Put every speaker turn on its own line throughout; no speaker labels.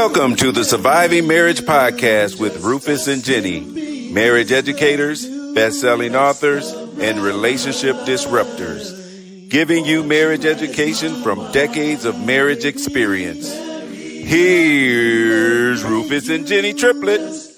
Welcome to the Surviving Marriage Podcast with Rufus and Jenny, marriage educators, best-selling authors, and relationship disruptors, giving you marriage education from decades of marriage experience. Here's Rufus and Jenny triplets.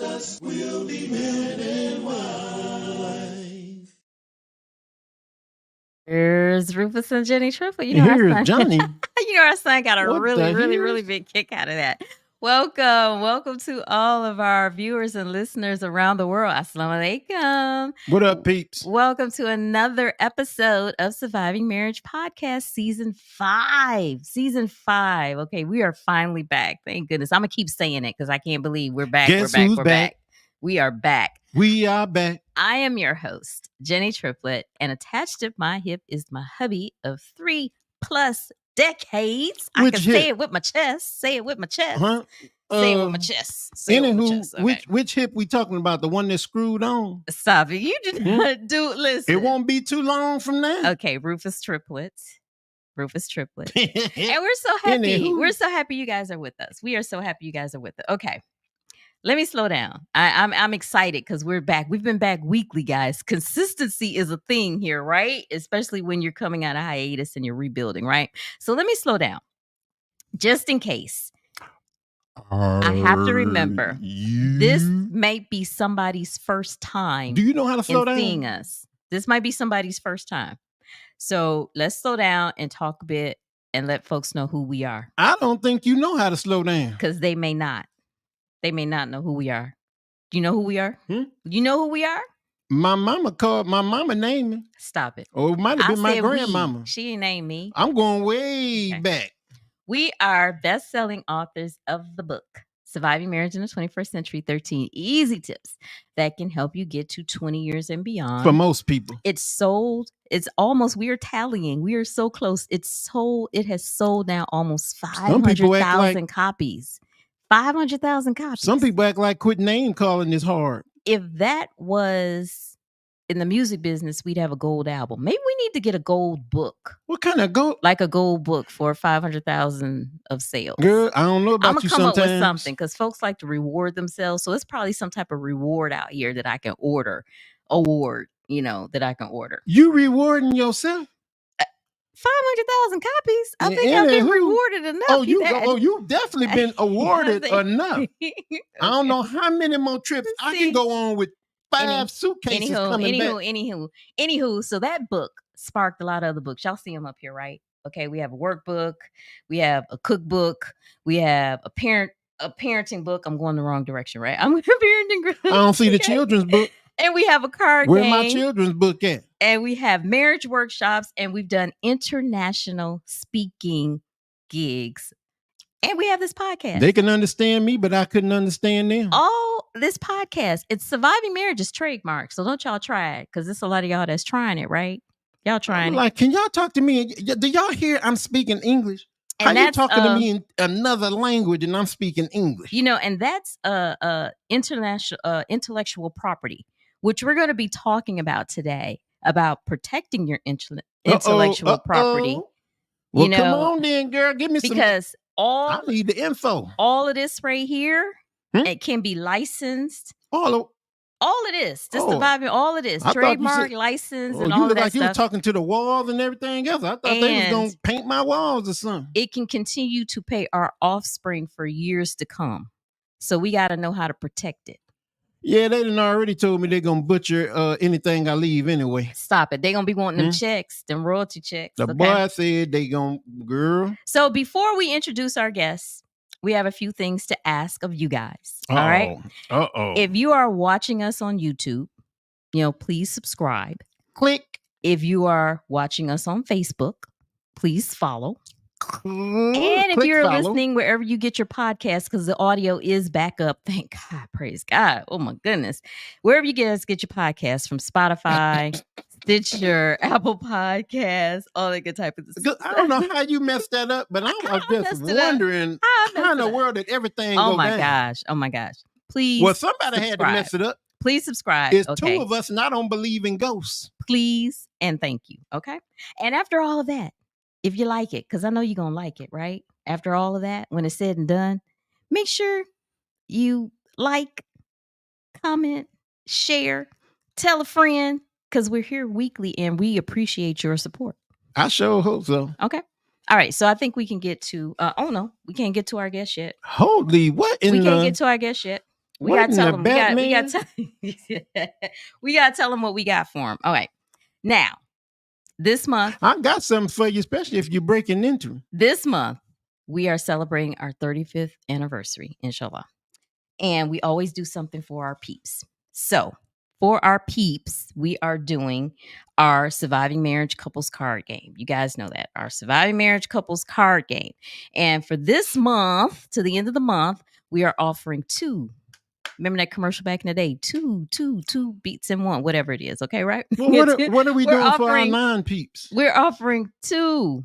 Here's Rufus and Jenny Triple.
Here's Johnny.
Our son got a
What
really big kick out of that. Welcome to all of our viewers and listeners around the world. Assalamu alaikum.
What up, peeps?
Welcome to another episode of Surviving Marriage Podcast, Season 5. Okay, we are finally back. Thank goodness. I'm going to keep saying it because I can't believe we're back.
Guess
We're
who's
back. We are back.
We are back.
I am your host, Jenny Triplet, and attached to my hip is my hubby of 3+ decades. I can say it with my chest. Say it with my chest.
Huh?
Say it with my chest.
Anywho,
Okay.
which hip we talking about? The one that's screwed on?
Stop it. You just do listen.
It won't be too long from now.
Okay, Rufus Triplet. And we're so happy.
Anywho.
We're so happy you guys are with us. We are so happy you guys are with us. Okay. Let me slow down. I'm excited because we're back. We've been back weekly, guys. Consistency is a thing here, right? Especially when you're coming out of hiatus and you're rebuilding, right? So let me slow down. Just in case. I have to remember, this might be somebody's first time.
Do you know how to slow down?
Seeing us. This might be somebody's first time. So let's slow down and talk a bit and let folks know who we are.
I don't think you know how to slow down.
Because they may not. They may not know who we are. Do you know who we are? You know who we are?
My mama named me.
Stop it.
Or it might have been my grandmama.
She ain't named me.
I'm going way back.
We are best-selling authors of the book, Surviving Marriage in the 21st Century, 13 Easy Tips that can help you get to 20 years and beyond.
For most people.
It's sold. It's almost, we are tallying. We are so close. It has sold now almost 500,000 copies. 500,000 copies.
Some people act like quit name calling is hard.
If that was in the music business, we'd have a gold album. Maybe we need to get a gold book.
What kind of gold?
Like a gold book for 500,000 of sales.
Girl, I don't know about you sometimes. I'm
going to come up with something because folks like to reward themselves. So it's probably some type of reward out here that I can order. Award, that I can order.
You rewarding yourself?
500,000 copies. I think I've been rewarded enough.
You've definitely been awarded enough. I don't know how many more trips I can go on with 5 suitcases coming back.
Anywho, so that book sparked a lot of other books. Y'all see them up here, right? Okay, we have a workbook, we have a cookbook, we have a parenting book. I'm going the wrong direction, right? I'm with a parenting group.
I don't see the children's book.
And we have a card
Where
game.
my children's book at?
And we have marriage workshops, and we've done international speaking gigs. And we have this podcast.
They can understand me, but I couldn't understand them.
Oh, this podcast. It's Surviving Marriage is trademarked. So don't y'all try it, because there's a lot of y'all that's trying it, right? Y'all trying it.
Can y'all talk to me? Do y'all hear I'm speaking English?
And
how you talking to me in another language and I'm speaking English?
And that's international intellectual property, which we're going to be talking about today, about protecting your intellectual property.
Well, come on then, girl. Give me some.
Because
I need the info.
All of this right here, it can be licensed. All of this. Surviving, all of this. Trademark, license, and all of that stuff. You look like you were
talking to the walls and everything else. I thought they was going to paint my walls or something.
It can continue to pay our offspring for years to come. So we got to know how to protect it.
Yeah, they done already told me they're going to butcher anything I leave anyway.
Stop it. They're going to be wanting them checks, them royalty checks.
The boy said they going to, girl.
So before we introduce our guests, we have a few things to ask of you guys. All right. If you are watching us on YouTube, please subscribe.
Click.
If you are watching us on Facebook, please follow. And if you're listening wherever you get your podcast, because the audio is back up, thank God, praise God. Oh my goodness. Wherever you get your podcast, from Spotify, Stitcher, Apple Podcasts, all that good type of stuff.
I don't know how you messed that up, but I was just wondering how in the world did everything go down?
Oh my gosh. Please.
Well, somebody had to mess it up.
Please subscribe.
It's two of us and I don't believe in ghosts.
Please and thank you. Okay. And after all of that, if you like it, because I know you're going to like it, right? After all of that, when it's said and done, make sure you like, comment, share, tell a friend, because we're here weekly and we appreciate your support.
I sure hope so.
Okay. All right. So I think we can get to, oh no, we can't get to our guest yet.
Holy, what in
We
the...
can't get to our guest yet. We
What
got to
in
tell
the
them.
Batman?
We got to tell them what we got for them. All right. Now, this month,
I got something for you, especially if you're breaking into.
this month, we are celebrating our 35th anniversary, inshallah. And we always do something for our peeps. So for our peeps, we are doing our Surviving Marriage Couples card game. You guys know that, our Surviving Marriage Couples card game. And for this month, to the end of the month, we are offering 2. Remember that commercial back in the day? 2 beats in 1, whatever it is. Okay, right?
Well, what are we doing for our non-peeps?
We're offering two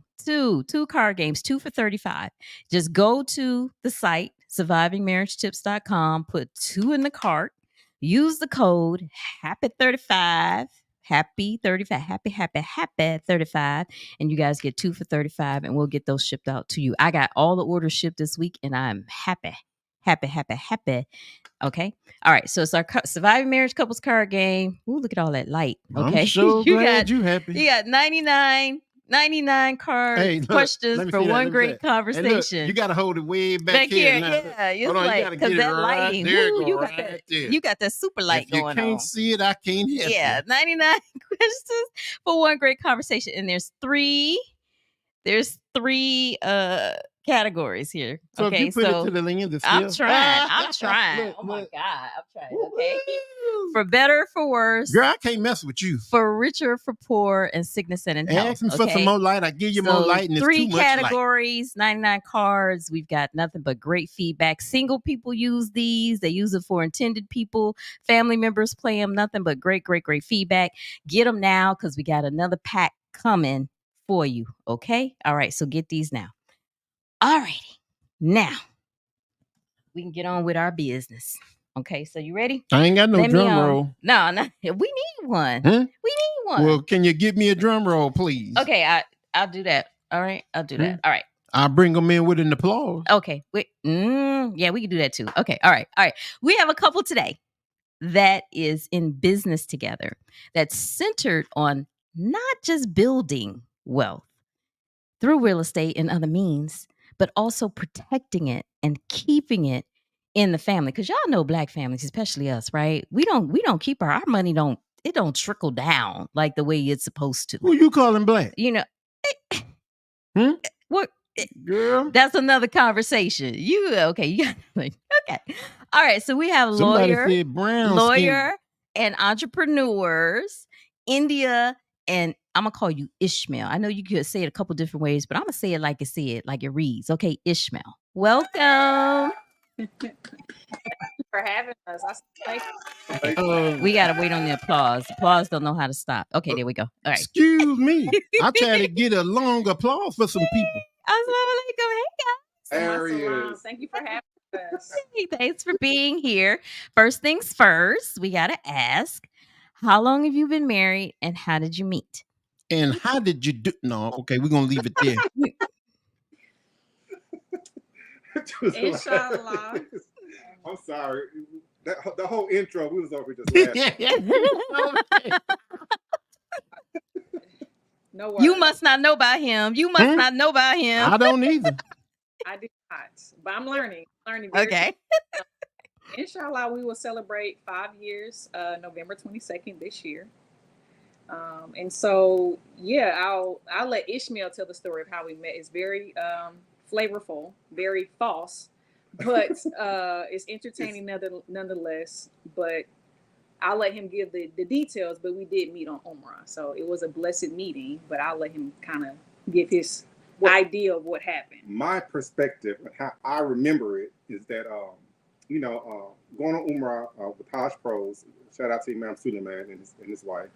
card games, 2 for $35. Just go to the site, survivingmarriagetips.com, put 2 in the cart, use the code HAPPY35, happy 35, and you guys get 2 for $35, and we'll get those shipped out to you. I got all the orders shipped this week, and I'm happy. Okay. All right. So it's our Surviving Marriage Couples card game. Ooh, look at all that light. Okay.
I'm so glad you happy.
You got 99 questions for one great conversation.
Hey, look, you got to hold it way back here. Now.
Yeah, it's like, because that lighting, you got that super light going on.
If you can't see it, I can't help
you. 99 questions for one great conversation. And there's three categories here.
So
okay,
if you put it to the link of the
I'm trying.
Look,
oh my God, I'm trying. Okay, for better, for worse.
Girl, I can't mess with you.
For richer, for poor, and sickness and in health.
Ask me for some more light. I give you more light, and it's
3
too much light.
categories, 99 cards. We've got nothing but great feedback. Single people use these. They use it for intended people. Family members play them. Nothing but great feedback. Get them now, because we got another pack coming for you. Okay. All right. So get these now. All righty. Now we can get on with our business. Okay. So you ready?
I ain't got no drum roll.
No. We need one.
Huh?
We need one.
Well, can you give me a drum roll, please?
Okay. I'll do that. All right. I'll do that. All right.
I'll bring them in with an applause.
Okay. Yeah, we can do that too. Okay. All right. We have a couple today that is in business together that's centered on not just building wealth through real estate and other means, but also protecting it and keeping it in the family. Because y'all know Black families, especially us, right? We don't keep our money. It don't trickle down like the way it's supposed to.
Who you calling Black?
You know, what?
Girl,
that's another conversation. You got okay. All right. So we have lawyer and entrepreneurs, India, and I'm gonna call you Ishmael. I know you could say it a couple different ways, but I'm gonna say it like it reads. Okay, Ishmael. Welcome.
For having us.
We gotta wait on the applause. Applause don't know how to stop. Okay, there we go. All right.
Excuse me. I try to get a long applause for some people.
Hey
guys. Thank you for having us.
Hey, thanks for being here. First things first, we gotta ask, how long have you been married and how did you meet?
And how did you do? No, okay, we're gonna leave it there.
Inshallah.
I'm sorry. The whole intro, we was over just laughing.
No worries.
You must not know about him. Not know about him.
I don't either.
I do not, but I'm learning.
Okay.
Inshallah, we will celebrate 5 years, November 22nd this year. And so, yeah, I'll let Ishmael tell the story of how we met. It's very flavorful, very false, but it's entertaining nonetheless. But I'll let him give the details. But we did meet on Umrah, so it was a blessed meeting. But I'll let him kind of give his idea of what happened.
My perspective and how I remember it is that going on Umrah with Hajj Pros. Shout out to Imam Suleiman and his wife.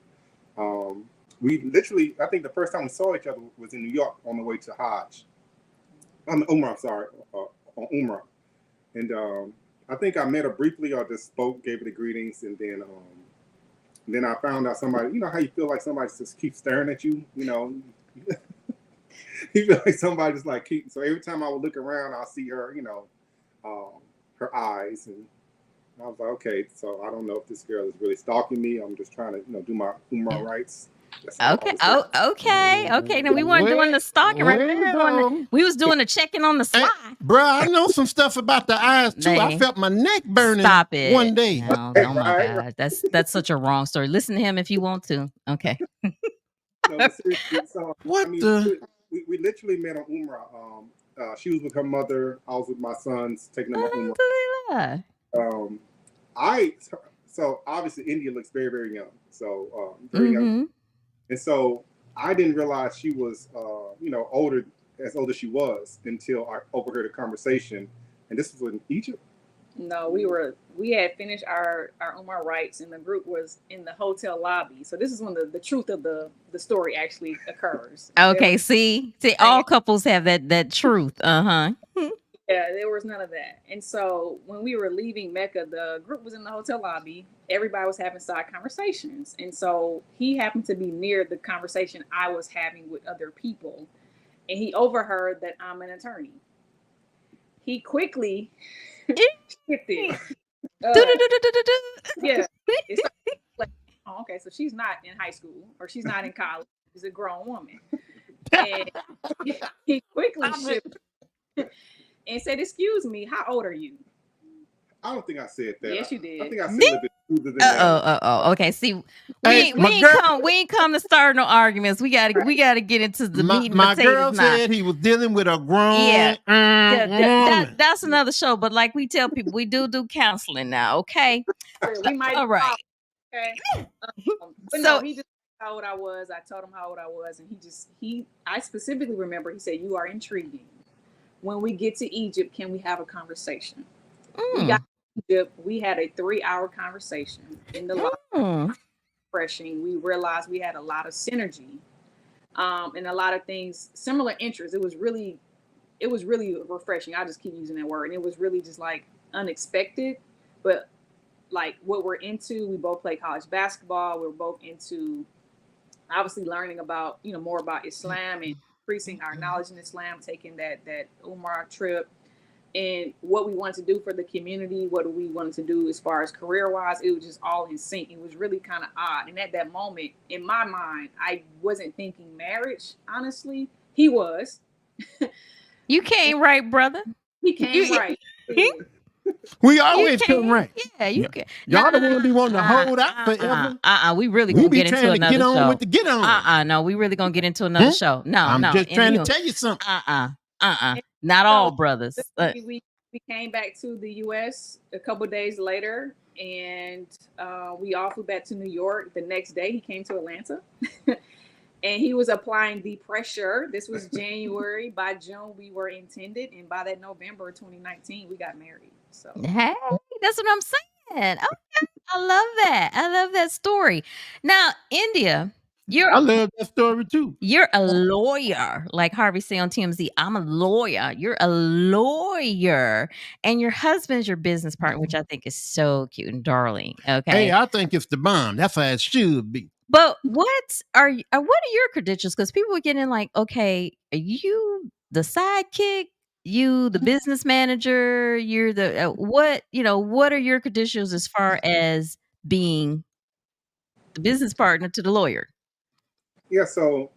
We literally, I think the first time we saw each other was in New York on the way to Hajj. Umrah, sorry, on Umrah. And I think I met her briefly or just spoke, gave her the greetings, and then I found out somebody, you know how you feel like somebody just keeps staring at you, you know? You feel like somebody just like so every time I would look around, I'll see her, you know, her eyes, and I was like, okay, so I don't know if this girl is really stalking me. I'm just trying to, do my Umrah rights.
Okay. Okay. Now we weren't doing the stalking, right? We was doing the checking on the slide.
Bro, I know some stuff about the eyes too. I felt my neck burning.
Stop it.
One day.
No, oh my God, that's such a wrong story. Listen to him if you want to. Okay.
No, seriously, so, we literally met on Umrah. She was with her mother. I was with my sons taking them on Umrah. So obviously India looks very, very young. So very young. And so I didn't realize she was, older as she was until I overheard a conversation. And this was in Egypt.
No, we had finished our Umrah rights, and the group was in the hotel lobby. So this is when the truth of the story actually occurs.
Okay, see, all couples have that truth.
Yeah, there was none of that. And so when we were leaving Mecca, the group was in the hotel lobby. Everybody was having side conversations. And so he happened to be near the conversation I was having with other people. And he overheard that I'm an attorney. He quickly shifted. Yeah. Like, oh, okay, so she's not in high school or she's not in college. She's a grown woman. And he quickly shifted and said, "Excuse me, how old are you?"
I don't think I said that.
Yes, you did.
I think I said a bit smoother than that.
Okay. See, we ain't come to start no arguments. We gotta get into the meat and
my
potatoes.
girl said he was dealing with a grown.
That's another show. But like we tell people, we do counseling now. Okay.
We might.
All right.
Okay. But so he just how old I was. I told him how old I was, and I specifically remember he said, "You are intriguing. When we get to Egypt, can we have a conversation?" We got to Egypt. We had a 3-hour conversation in the lobby. Refreshing. We realized we had a lot of synergy, and a lot of things, similar interests. It was really refreshing. I just keep using that word, and it was really just like unexpected, but like what we're into. We both play college basketball. We're both into obviously learning about more about Islam and increasing our knowledge in Islam, taking that Umrah trip, and what we wanted to do for the community, what we wanted to do as far as career-wise. It was just all in sync. It was really kind of odd. And at that moment, in my mind, I wasn't thinking marriage, honestly. He was.
You came right, brother.
He came right.
We always come right.
Yeah, you can.
Y'all don't want to be wanting to hold out forever.
We really gonna get into another show.
Get on.
No, we really gonna get into another show. No,
I'm just trying to tell you something.
Not all brothers.
We came back to the U.S. a couple of days later, and we all flew back to New York. The next day, he came to Atlanta. And he was applying the pressure. This was January. By June, we were intended. And by that November 2019, we got married. So
hey, that's what I'm saying. Okay. I love that story. Now, India,
I love that story too.
You're a lawyer. Like Harvey said on TMZ, I'm a lawyer. You're a lawyer. And your husband's your business partner, which I think is so cute and darling. Okay.
Hey, I think it's the bomb. That's how it should be.
But what are your credentials? Because people are getting like, okay, are you the sidekick? You the business manager? You're the what are your credentials as far as being the business partner to the lawyer?
Yeah, so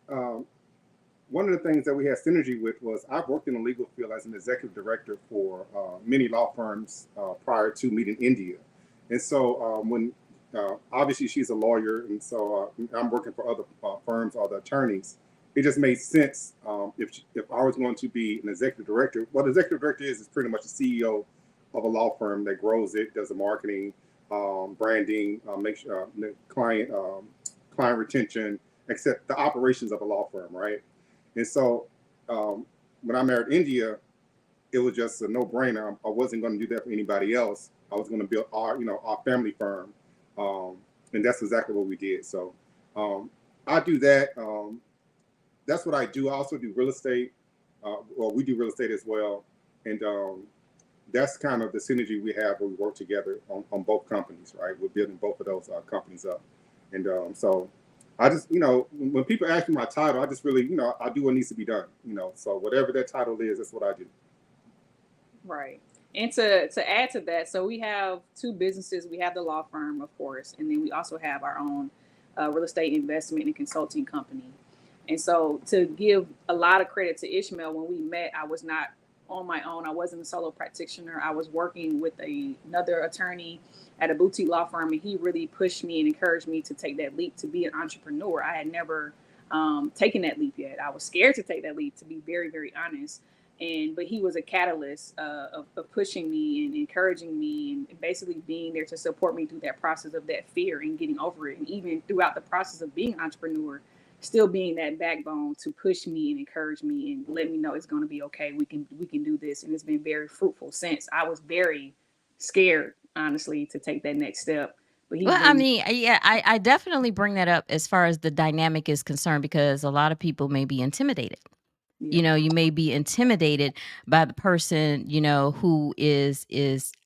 one of the things that we had synergy with was I've worked in the legal field as an executive director for many law firms prior to meeting India. And so when obviously she's a lawyer, and so I'm working for other firms, other attorneys. It just made sense if I was going to be an executive director. What an executive director is pretty much the CEO of a law firm that grows it, does the marketing, branding, makes sure client retention, except the operations of a law firm, right? And so when I married India, it was just a no-brainer. I wasn't going to do that for anybody else. I was going to build our family firm. And that's exactly what we did. So I do that. That's what I do. I also do real estate. We do real estate as well. And that's kind of the synergy we have when we work together on both companies, right? We're building both of those companies up. And so I just, when people ask me my title, I just really, I do what needs to be done, so whatever that title is, that's what I do.
Right. And to add to that, so we have two businesses. We have the law firm, of course, and then we also have our own real estate investment and consulting company. And so to give a lot of credit to Ishmael, when we met, I was not on my own. I wasn't a solo practitioner. I was working with another attorney at a boutique law firm, and he really pushed me and encouraged me to take that leap to be an entrepreneur. I had never taken that leap yet. I was scared to take that leap, to be very, very honest. But he was a catalyst of pushing me and encouraging me and basically being there to support me through that process of that fear and getting over it. And even throughout the process of being an entrepreneur, still being that backbone to push me and encourage me and let me know it's going to be okay. We can do this. And it's been very fruitful since. I was very scared, honestly, to take that next step. But
Well, I mean, yeah, I definitely bring that up as far as the dynamic is concerned, because a lot of people may be intimidated. You know, you may be intimidated by the person, you know, who is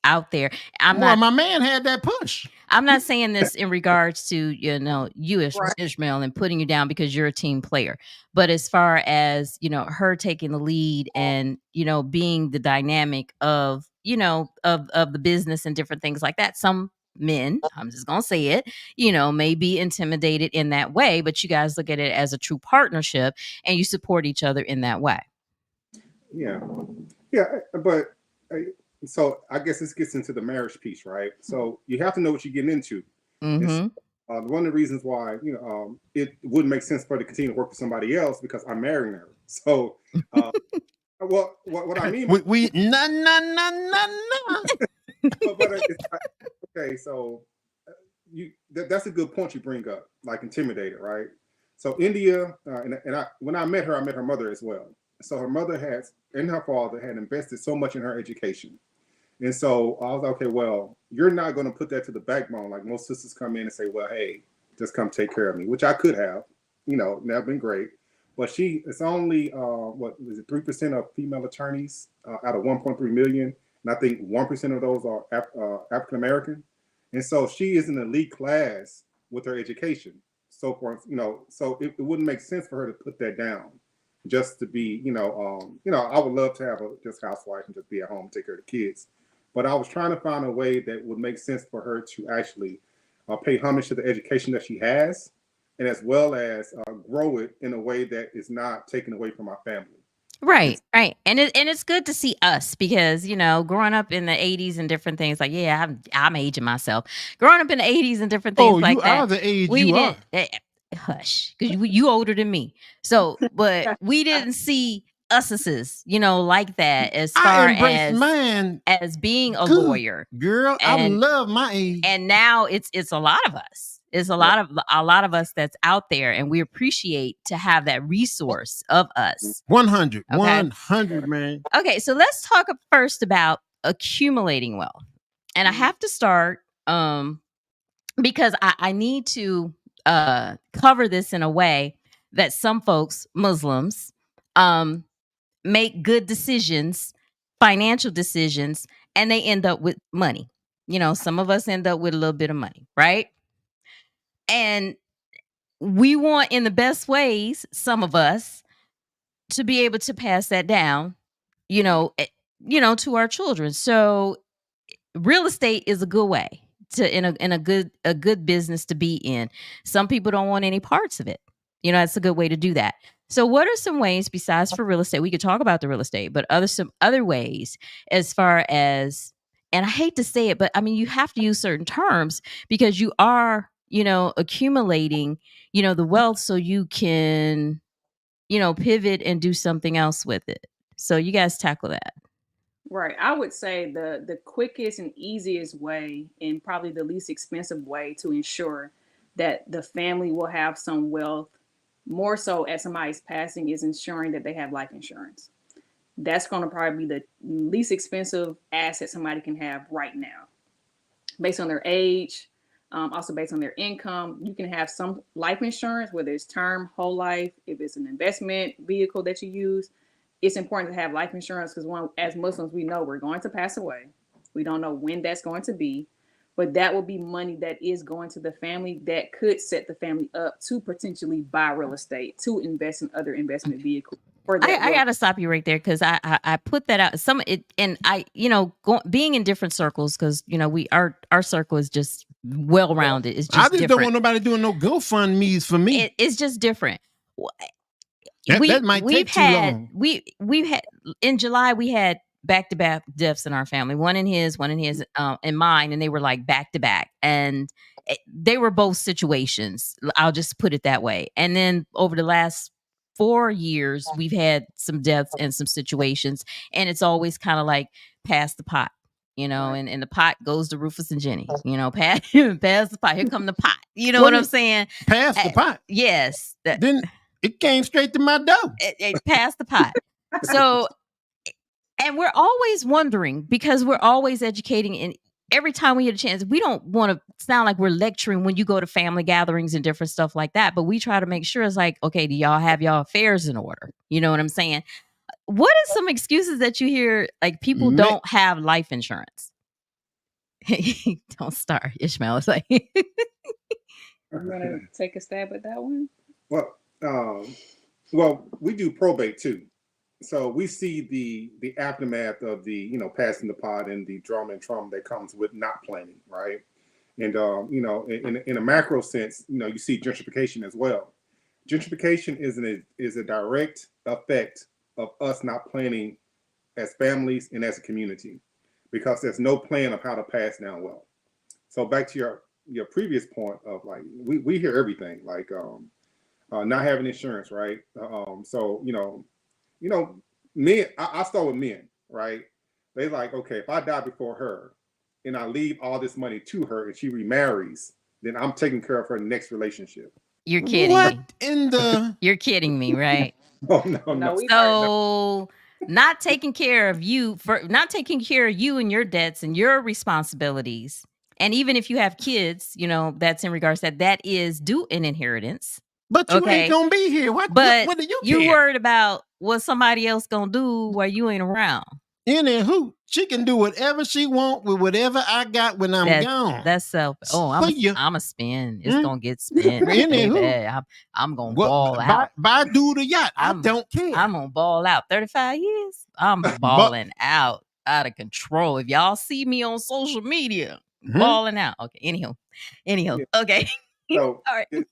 out there.
My man had that push.
I'm not saying this in regards to, you know, you as Ishmael and putting you down because you're a team player. But as far as, you know, her taking the lead and, you know, being the dynamic of, you know, of the business and different things like that. Some men, I'm just gonna say it, you know, may be intimidated in that way, but you guys look at it as a true partnership and you support each other in that way.
Yeah, but so I guess this gets into the marriage piece, right? So you have to know what you're getting into.
Mm-hmm.
One of the reasons why, you know, it wouldn't make sense for her to continue to work for somebody else because I'm marrying her. So, well, what I mean,
we
okay, so that's a good point you bring up, like intimidated, right? So India, when I met her mother as well. So her mother and her father had invested so much in her education. And so I was like, okay, well, you're not going to put that to the backbone. Like most sisters come in and say, well, hey, just come take care of me, which I could have, you know, that would been great. But it's only, 3% of female attorneys out of 1.3 million. And I think 1% of those are African-American. And so she is in the elite class with her education. So for, you know, so it wouldn't make sense for her to put that down just to be, I would love to have a just housewife and just be at home and take care of the kids. But I was trying to find a way that would make sense for her to actually pay homage to the education that she has, and as well as grow it in a way that is not taken away from our family.
Right. And it's good to see us because, you know, growing up in the 80s and different things like, yeah, I'm aging myself. Growing up in the 80s and different things like that.
Oh, you are the age you are.
Hush, because you older than me. So, but we didn't see us's, you know, like that as far as being a lawyer.
Girl, I love my age.
And now it's a lot of us. It's a lot of us that's out there, and we appreciate to have that resource of us.
100, 100, man.
Okay, so let's talk first about accumulating wealth. And I have to start because I need to cover this in a way that some folks, Muslims, make good decisions, financial decisions, and they end up with money. You know, some of us end up with a little bit of money, right? And we want, in the best ways, some of us, to be able to pass that down, to our children. So real estate is a good way in a good business to be in. Some people don't want any parts of it. You know, it's a good way to do that. So what are some ways besides for real estate? We could talk about the real estate, but some other ways as far as, and I hate to say it, but I mean, you have to use certain terms because you are, you know, accumulating, you know, the wealth so you can, you know, pivot and do something else with it. So you guys tackle that.
Right. I would say the quickest and easiest way and probably the least expensive way to ensure that the family will have some wealth, more so at somebody's passing, is ensuring that they have life insurance. That's going to probably be the least expensive asset somebody can have right now. Based on their age, also based on their income, you can have some life insurance, whether it's term, whole life, if it's an investment vehicle that you use. It's important to have life insurance because as Muslims, we know we're going to pass away. We don't know when that's going to be, but that will be money that is going to the family that could set the family up to potentially buy real estate, to invest in other investment vehicles.
I gotta stop you right there because I put that out and I being in different circles because our circle is just well rounded. It's just
I just
different.
don't want nobody doing no GoFundMe's for me.
It's just different.
That might take too long.
We've had in July we had back-to-back deaths in our family. One in his, and mine, and they were like back-to-back, and they were both situations. I'll just put it that way. And then over the last 4 years, we've had some deaths and some situations, and it's always kind of like pass the pot, and the pot goes to Rufus and Jenny, pass the pot. Here come the pot. You know what I'm saying?
Pass the pot.
Yes.
Then it came straight to my door.
It passed the pot. So, and we're always wondering because we're always educating, and every time we get a chance, we don't want to sound like we're lecturing when you go to family gatherings and different stuff like that. But we try to make sure it's like, okay, do y'all have y'all affairs in order? You know what I'm saying? What are some excuses that you hear? Like people don't have life insurance. Don't start, Ishmael. It's like,
I'm gonna take a stab at that one.
Well, we do probate too. So we see the aftermath of the passing the pot and the drama and trauma that comes with not planning, right? And in a macro sense, you see gentrification as well. Gentrification is a direct effect of us not planning as families and as a community, because there's no plan of how to pass down wealth. So back to your previous point of like we hear everything like not having insurance, right? So men, I start with men, right? They like, okay, if I die before her and I leave all this money to her and she remarries, then I'm taking care of her next relationship.
You're kidding me. You're kidding me, right?
Oh, no.
So not taking care of you and your debts and your responsibilities. And even if you have kids, that's in regards to that is due an inheritance.
But you ain't gonna be here. What do you care?
You worried about what somebody else gonna do while you ain't around.
Anywho, she can do whatever she want with whatever I got when I'm gone.
That's selfish. Oh, I'm a spin. It's gonna get spent. I'm gonna ball out.
Buy dude a yacht. I don't care.
I'm gonna ball out. 35 years. I'm balling out of control. If y'all see me on social media, balling out. Okay. Anyhow.
Yeah.
Okay.
So
all right.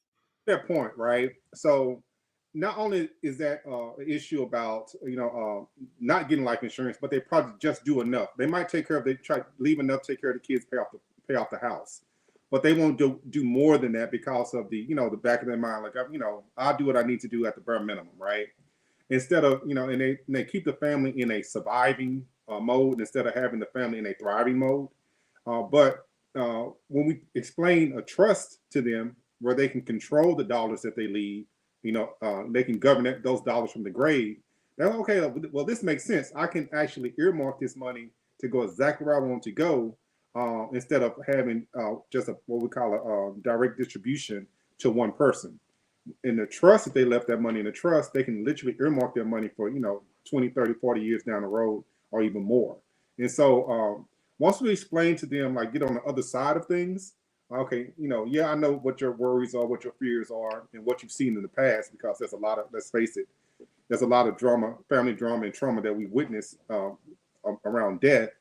Fair point, right? So not only is that an issue about not getting life insurance, but they probably just do enough. They might take care of, they try to leave enough, take care of the kids, pay off the house, but they won't do more than that because of the the back of their mind, like I'll do what I need to do at the bare minimum, right? Instead of and they keep the family in a surviving mode instead of having the family in a thriving mode. But when we explain a trust to them, where they can control the dollars that they leave, they can govern those dollars from the grave. They're like, okay, well, this makes sense. I can actually earmark this money to go exactly where I want to go, instead of having just what we call a direct distribution to one person. In the trust, if they left that money in the trust, they can literally earmark their money for 20, 30, 40 years down the road or even more. And so once we explain to them, like, get on the other side of things, okay, I know what your worries are, what your fears are, and what you've seen in the past, because there's a lot of, let's face it, there's a lot of drama, family drama and trauma that we witness around death.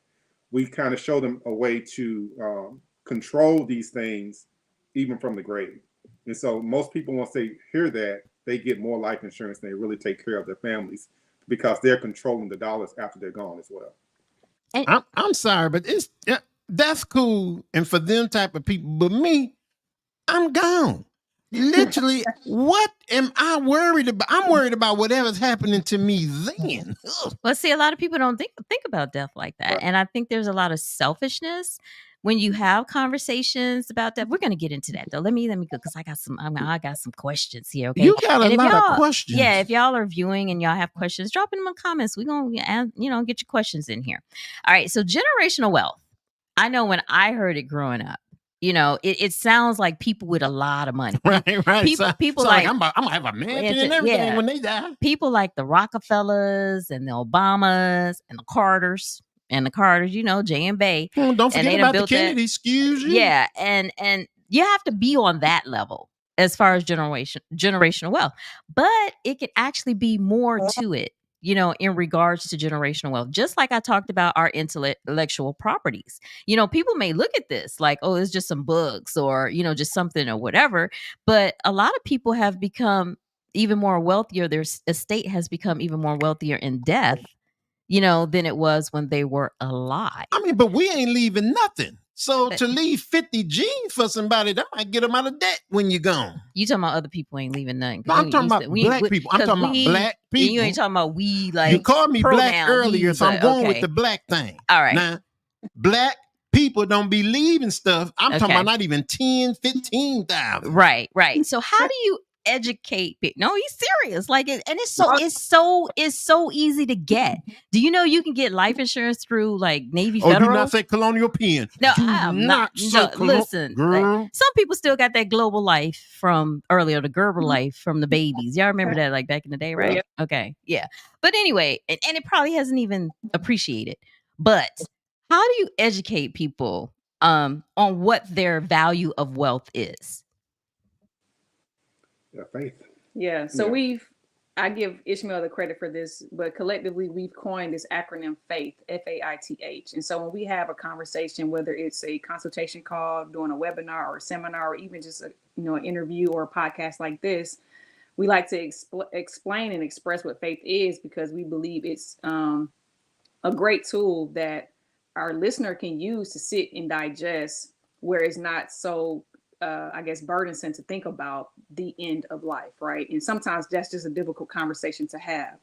We kind of show them a way to control these things even from the grave. And so most people, once they hear that, they get more life insurance than they really take care of their families, because they're controlling the dollars after they're gone as well.
I'm sorry, but that's cool, and for them type of people. But me, I'm gone. Literally, what am I worried about? I'm worried about whatever's happening to me then.
Well, see, a lot of people don't think about death like that, right. And I think there's a lot of selfishness when you have conversations about death. We're going to get into that though. Let me go, because I got some questions here. Okay,
you got a lot of questions.
Yeah, if y'all are viewing and y'all have questions, drop them in the comments. We're gonna get your questions in here. All right, so generational wealth. I know when I heard it growing up, it sounds like people with a lot of money.
Right.
People
so
like
I'm gonna have a mansion and everything when they die.
People like the Rockefellers and the Obamas and the Carters. Jay and Bay.
Don't forget about the Kennedys. Excuse you.
Yeah, and you have to be on that level as far as generational wealth. But it can actually be more to it, in regards to generational wealth. Just like I talked about our intellectual properties. People may look at this like, oh, it's just some books or, just something or whatever. But a lot of people have become even more wealthier. Their estate has become even more wealthier in death, than it was when they were alive.
I mean, but we ain't leaving nothing. So to leave 50 G's for somebody, that might get them out of debt when you're gone.
You talking about other people ain't leaving nothing.
No, I'm talking about black people. I'm talking about black people.
You ain't talking about we, like,
you called me black earlier, so I'm going
okay
with the black thing.
All right.
Now, black people don't be leaving stuff. I'm talking about not even 10, 15,000.
Right. So how do you educate people? No, he's serious. Like, and it's so easy to get. Do you know you can get life insurance through like Navy Federal?
Do not say Colonial Penn.
No, I'm not. Listen, like, some people still got that global life from earlier, the Gerber life from the babies. Y'all remember that, like back in the day, right?
Yeah.
Okay, yeah. But anyway, and it probably hasn't even appreciated. But how do you educate people on what their value of wealth is?
Yeah, faith.
Yeah. So
Yeah.
I give Ishmael the credit for this, but collectively we've coined this acronym FAITH, FAITH. And so when we have a conversation, whether it's a consultation call, doing a webinar or a seminar, or even just an interview or a podcast like this, we like to explain and express what faith is, because we believe it's a great tool that our listener can use to sit and digest, where it's not so burdensome to think about the end of life, right? And sometimes that's just a difficult conversation to have.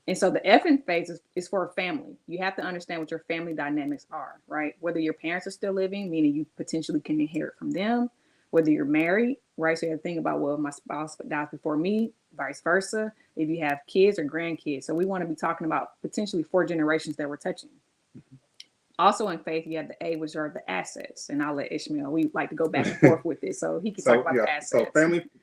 And so the F in faith is for a family. You have to understand what your family dynamics are, right? Whether your parents are still living, meaning you potentially can inherit from them, whether you're married, right? So you have to think about, well, my spouse dies before me, vice versa. If you have kids or grandkids. So we want to be talking about potentially 4 generations that we're touching. Also in faith, you have the A, which are the assets. And I'll let Ishmael, we like to go back and forth with this, so he can talk about the assets.
So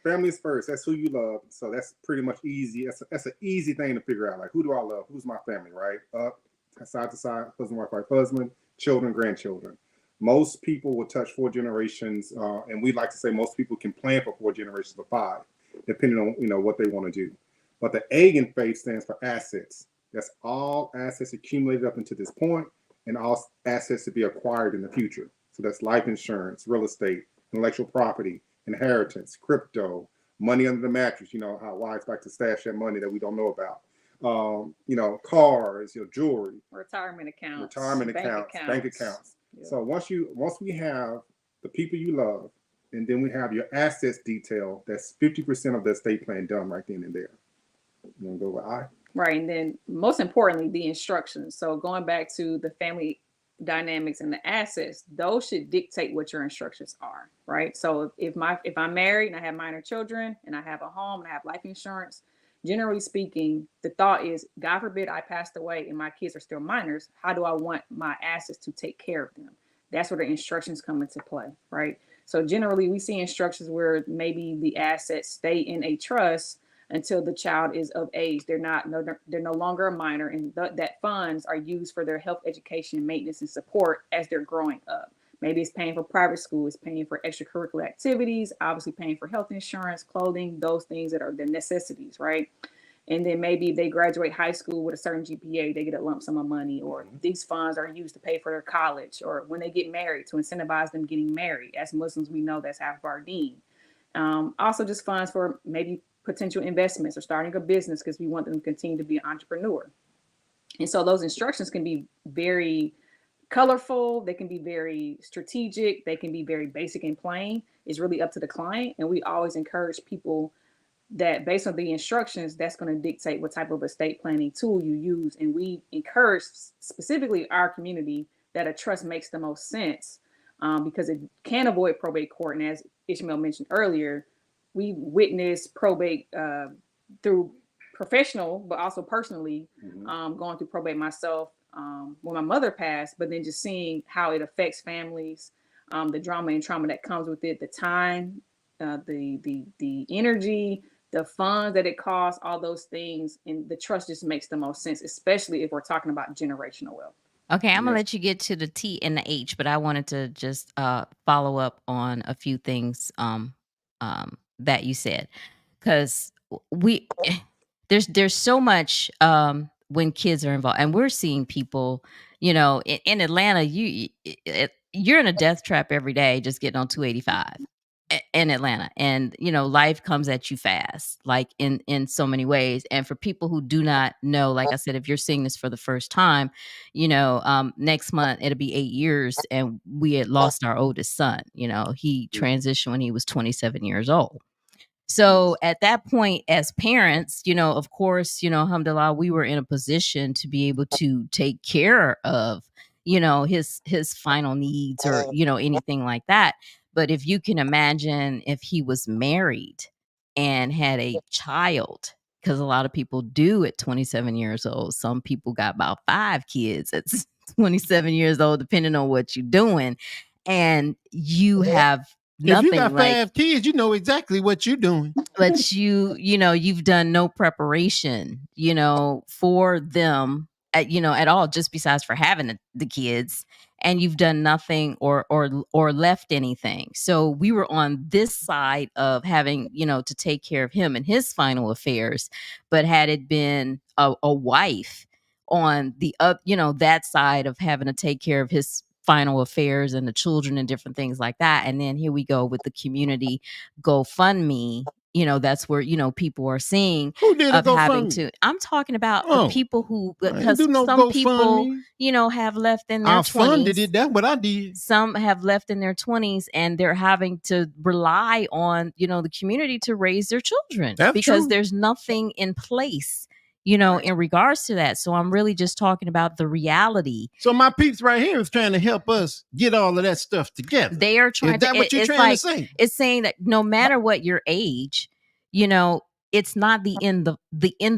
family's first. That's who you love. So that's pretty much easy. That's an easy thing to figure out. Like, who do I love? Who's my family, right? Up, side to side, husband, wife, husband, children, grandchildren. Most people will touch 4 generations, and we like to say most people can plan for 4 generations or 5, depending on what they want to do. But the A in faith stands for assets. That's all assets accumulated up until this point, and all assets to be acquired in the future. So that's life insurance, real estate, intellectual property, inheritance, crypto, money under the mattress. You know how wives like to stash that money that we don't know about. Cars, jewelry,
retirement accounts,
bank accounts.
Yeah.
So once we have the people you love, and then we have your assets detail, that's 50% of the estate plan done right then and there. You want to go with I?
Right. And then most importantly, the instructions. So going back to the family dynamics and the assets, those should dictate what your instructions are. Right. So if I'm married and I have minor children and I have a home and I have life insurance, generally speaking, the thought is, God forbid I passed away and my kids are still minors, how do I want my assets to take care of them? That's where the instructions come into play. Right. So generally we see instructions where maybe the assets stay in a trust until the child is of age. They're no longer a minor, and that funds are used for their health, education, maintenance, and support as they're growing up. Maybe it's paying for private school, it's paying for extracurricular activities, obviously paying for health insurance, clothing, those things that are the necessities, right? And then maybe if they graduate high school with a certain GPA, they get a lump sum of money, or these funds are used to pay for their college, or when they get married, to incentivize them getting married. As Muslims, we know that's half of our deen. Also just funds for maybe potential investments or starting a business, because we want them to continue to be an entrepreneur. And so those instructions can be very colorful, they can be very strategic, they can be very basic and plain. It's really up to the client. And we always encourage people that based on the instructions, that's going to dictate what type of estate planning tool you use. And we encourage specifically our community that a trust makes the most sense, because it can avoid probate court. And as Ishmael mentioned earlier, we witnessed probate through professional, but also personally, going through probate myself when my mother passed, but then just seeing how it affects families, the drama and trauma that comes with it, the time, the energy, the funds that it costs, all those things. And the trust just makes the most sense, especially if we're talking about generational wealth.
Okay, I'm going to let you get to the T and the H, but I wanted to just follow up on a few things that you said, because we there's so much when kids are involved, and we're seeing people, in Atlanta, you're in a death trap every day just getting on 285 in Atlanta, and life comes at you fast, like in so many ways. And for people who do not know, like I said, if you're seeing this for the first time, next month it'll be 8 years, and we had lost our oldest son. He transitioned when he was 27 years old. So at that point, as parents, of course, alhamdulillah, we were in a position to be able to take care of, his final needs, or, anything like that. But if you can imagine if he was married and had a child, because a lot of people do at 27 years old. Some people got about 5 kids at 27 years old, depending on what you're doing. And you have
If you
nothing
got
like,
5 kids, you know exactly what you're doing.
but you've done no preparation, for them at all, just besides for having the kids, and you've done nothing or left anything. So we were on this side of having, to take care of him and his final affairs. But had it been a wife on the that side of having to take care of his final affairs and the children and different things like that, and then here we go with the community GoFundMe, that's where people are seeing
Who did a
of having
GoFundMe?
to. I'm talking about
Oh,
the people who,
I ain't
because
do no
some people
GoFundMe.
have left in their
I funded
20s.
it. That's what I did.
Some have left in their 20s, and they're having to rely on the community to raise their children,
That's
because
true.
there's nothing in place in regards to that. So I'm really just talking about the reality.
So my peeps right here is trying to help us get all of that stuff together.
They are trying
Is that
to,
what you're
it's
trying
like,
to say?
it's saying that no matter what your age, it's not the end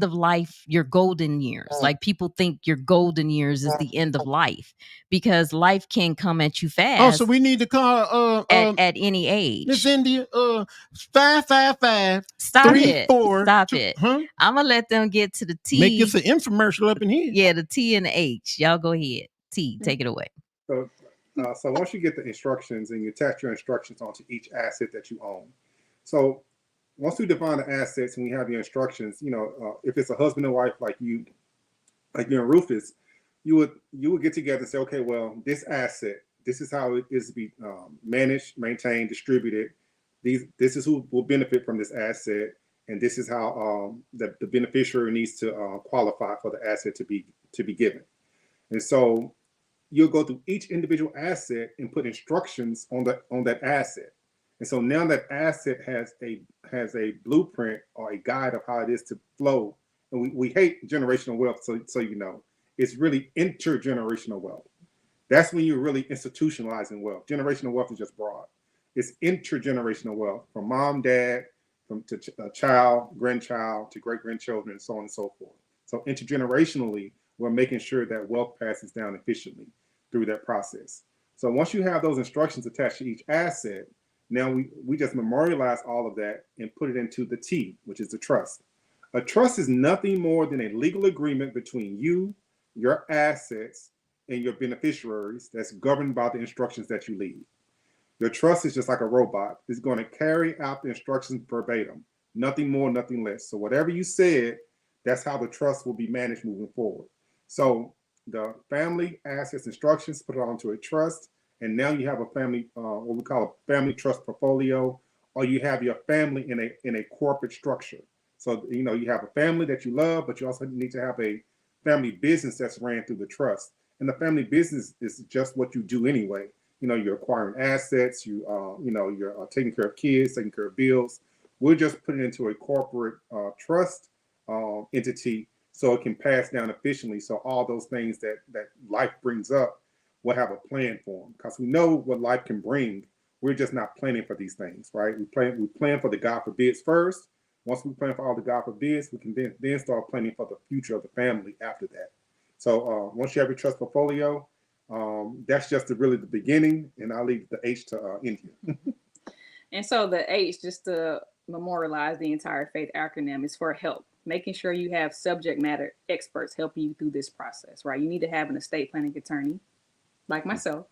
of life, your golden years. Like, people think your golden years is the end of life, because life can come at you
Oh,
fast
so we need to call
at any age.
Miss India 555
Stop
34.
it. Stop it.
Huh?
I'm gonna let them get to the T.
Make this an infomercial up in here.
Yeah, the T and the H. Y'all go ahead. T, take it away.
So once you get the instructions and you attach your instructions onto each asset that you own. So once we define the assets and we have your instructions, if it's a husband and wife like you and Rufus, you would get together and say, okay, well, this asset, this is how it is to be managed, maintained, distributed. This is who will benefit from this asset, and this is how the beneficiary needs to qualify for the asset to be given. And so you'll go through each individual asset and put instructions on that asset. And so now that asset has a blueprint or a guide of how it is to flow. And we hate generational wealth, so it's really intergenerational wealth. That's when you're really institutionalizing wealth. Generational wealth is just broad. It's intergenerational wealth, from mom, dad, to child, grandchild, to great grandchildren, and so on and so forth. So intergenerationally, we're making sure that wealth passes down efficiently through that process. So once you have those instructions attached to each asset, now we just memorialize all of that and put it into the T, which is the trust. A trust is nothing more than a legal agreement between you, your assets, and your beneficiaries that's governed by the instructions that you leave. Your trust is just like a robot. It's going to carry out the instructions verbatim, nothing more, nothing less. So whatever you said, that's how the trust will be managed moving forward. So the family assets instructions, put it onto a trust, and now you have a family, what we call a family trust portfolio, or you have your family in a corporate structure. So you have a family that you love, but you also need to have a family business that's ran through the trust. And the family business is just what you do anyway. You're acquiring assets, you're taking care of kids, taking care of bills. We're just putting it into a corporate trust entity so it can pass down efficiently. So all those things that life brings up, we'll have a plan for them, because we know what life can bring. We're just not planning for these things, right? We plan for the God forbids first. Once we plan for all the God forbids, we can then start planning for the future of the family after that. So once you have your trust portfolio, that's just really the beginning, and I'll leave the H to India.
And so the H, just to memorialize the entire FAITH acronym, is for help, making sure you have subject matter experts helping you through this process, right? You need to have an estate planning attorney like myself,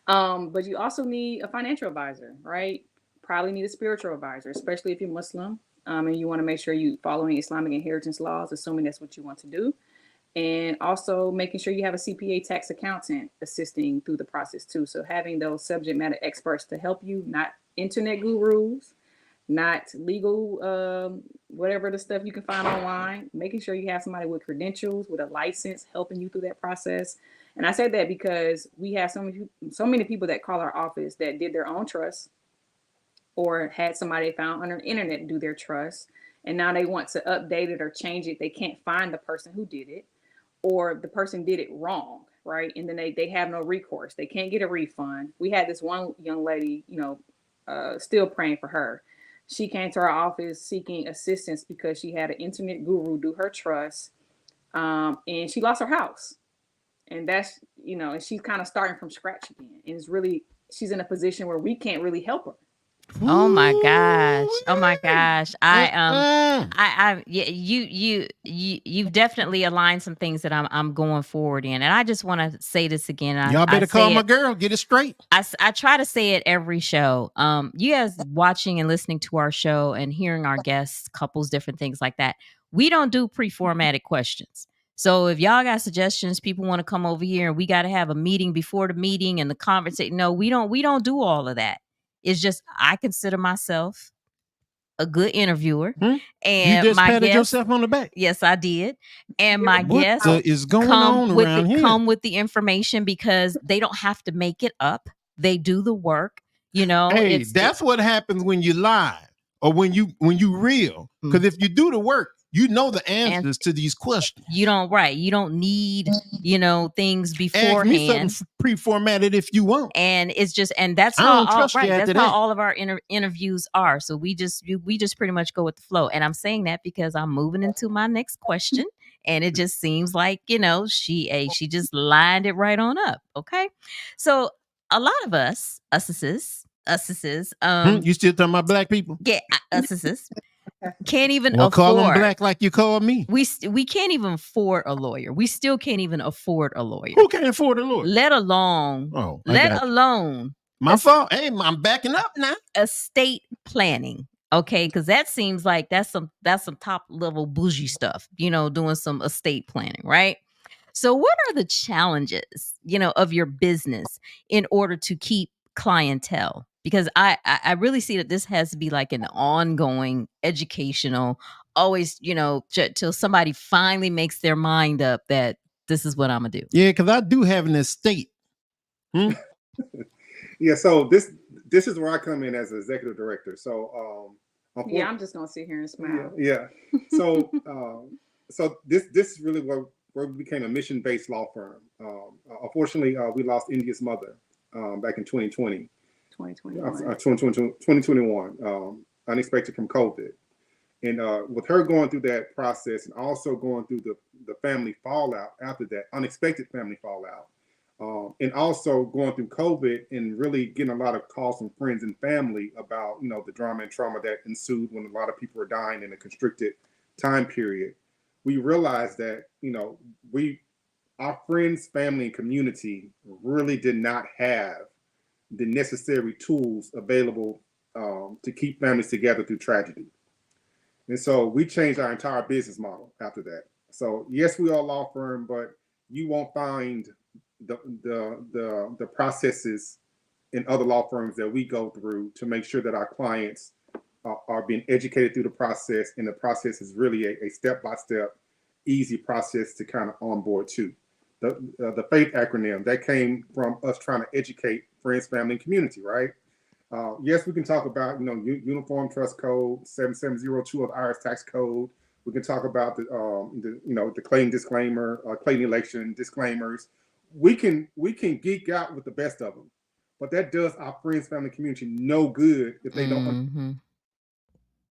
but you also need a financial advisor, right? probably need a spiritual advisor, especially if you're Muslim, and you want to make sure you following Islamic inheritance laws, assuming that's what you want to do. And also making sure you have a CPA tax accountant assisting through the process too. So having those subject matter experts to help you, not internet gurus, not legal, whatever the stuff you can find online, making sure you have somebody with credentials, with a license, helping you through that process. And I said that because we have so many people that call our office that did their own trust or had somebody they found on the internet do their trust. And now they want to update it or change it. They can't find the person who did it, or the person did it wrong, right? And then they have no recourse. They can't get a refund. We had this one young lady, still praying for her. She came to our office seeking assistance because she had an internet guru do her trust, and she lost her house. And that's, and she's kind of starting from scratch again. And she's in a position where we can't really help her.
Oh my gosh. Oh my gosh. You've definitely aligned some things that I'm going forward in. And I just want to say this again.
Y'all better call my girl, get it straight.
I try to say it every show. You guys watching and listening to our show and hearing our guests, couples, different things like that. We don't do pre-formatted questions. So if y'all got suggestions, people want to come over here and we got to have a meeting before the meeting and the conversation. No, we don't do all of that. It's just, I consider myself a good interviewer.
And you just patted yourself on the back.
Yes, I did. And my guests
is going on around here.
Come with the information because they don't have to make it up. They do the work.
Hey, that's what happens when you lie or when you real. Because if you do the work, you know the answers to these questions.
You don't need, things beforehand.
Ask me something pre-formatted if you want.
And it's just, and that's how all of our interviews are. So we just pretty much go with the flow. And I'm saying that because I'm moving into my next question. And it just seems like, she just lined it right on up. Okay. So a lot of us, uses,
you still talking about black people?
Yeah, uses. Can't even afford.
Call them black like you call me.
We can't even afford a lawyer. We still can't even afford a lawyer.
Who can't afford a lawyer?
Let alone.
My fault. Hey, I'm backing up now.
Estate planning. Okay, because that seems like that's some top level bougie stuff. Doing some estate planning, right? So what are the challenges, of your business in order to keep clientele? Because I really see that this has to be like an ongoing educational, always, till somebody finally makes their mind up that this is what I'm gonna do.
Yeah, because I do have an estate.
Yeah, so this is where I come in as an executive director. So
I'm just gonna sit here and smile.
Yeah. So so this is really where we became a mission-based law firm. Unfortunately, we lost India's mother back in 2020. 2021, unexpected from COVID. And with her going through that process and also going through the family fallout after that, unexpected family fallout, and also going through COVID and really getting a lot of calls from friends and family about, the drama and trauma that ensued when a lot of people were dying in a constricted time period, we realized that, our friends, family, and community really did not have the necessary tools available to keep families together through tragedy. And so we changed our entire business model after that. So yes, we are a law firm, but you won't find the processes in other law firms that we go through to make sure that our clients are being educated through the process. And the process is really a step-by-step, easy process to kind of onboard to. The FAITH acronym, that came from us trying to educate friends, family, and community, right? Yes, we can talk about, Uniform Trust Code 7702 of the IRS Tax Code. We can talk about the claim disclaimer, claim election disclaimers. We can geek out with the best of them, but that does our friends, family, community no good if they don't understand.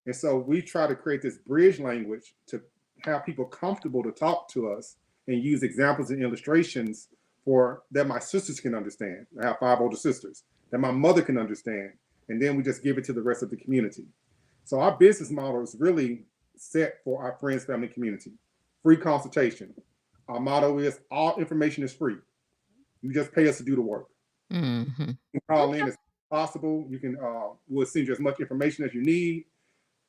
And so we try to create this bridge language to have people comfortable to talk to us and use examples and illustrations that my sisters can understand. I have 5 older sisters that my mother can understand. And then we just give it to the rest of the community. So our business model is really set for our friends, family, community. Free consultation. Our motto is all information is free. You just pay us to do the work.
Mm-hmm.
You call in, it's possible. You can we'll send you as much information as you need.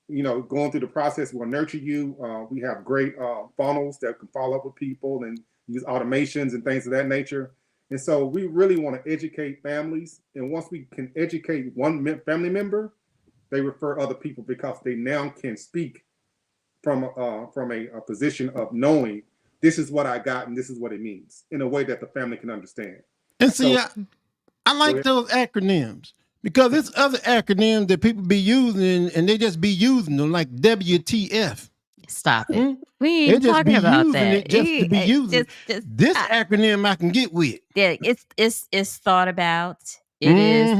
Going through the process, we'll nurture you. We have great funnels that can follow up with people and use automations and things of that nature. And so we really want to educate families. And once we can educate one family member, they refer other people because they now can speak from a position of knowing this is what I got and this is what it means in a way that the family can understand.
And see, I like those acronyms because there's other acronyms that people be using and they just be using them like WTF.
Stop it. We ain't talking about that.
It just to be using. This acronym I can get with.
Yeah, it's thought about. It is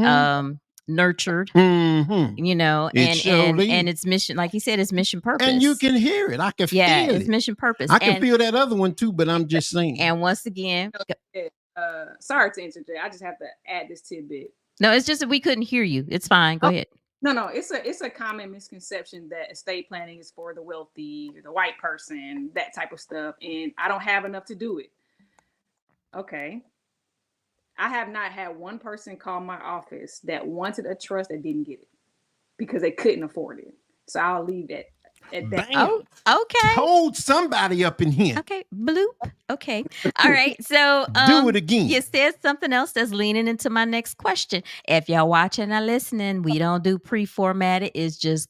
nurtured.
Mm-hmm.
And it's mission, like you said, it's mission purpose.
And you can hear it. I can feel it.
It's mission purpose.
I can feel that other one too, but I'm just saying.
And once again,
sorry to interject. I just have to add this tidbit.
No, it's just that we couldn't hear you. It's fine. Go ahead.
No, it's a common misconception that estate planning is for the wealthy, the white person, that type of stuff. And I don't have enough to do it. Okay. I have not had one person call my office that wanted a trust that didn't get it because they couldn't afford it. So I'll leave that at that.
Oh, okay.
Hold somebody up in here.
Okay. Bloop. Okay. All right. So
do it again.
You said something else that's leaning into my next question. If y'all watching or listening, we don't do pre-formatted. It's just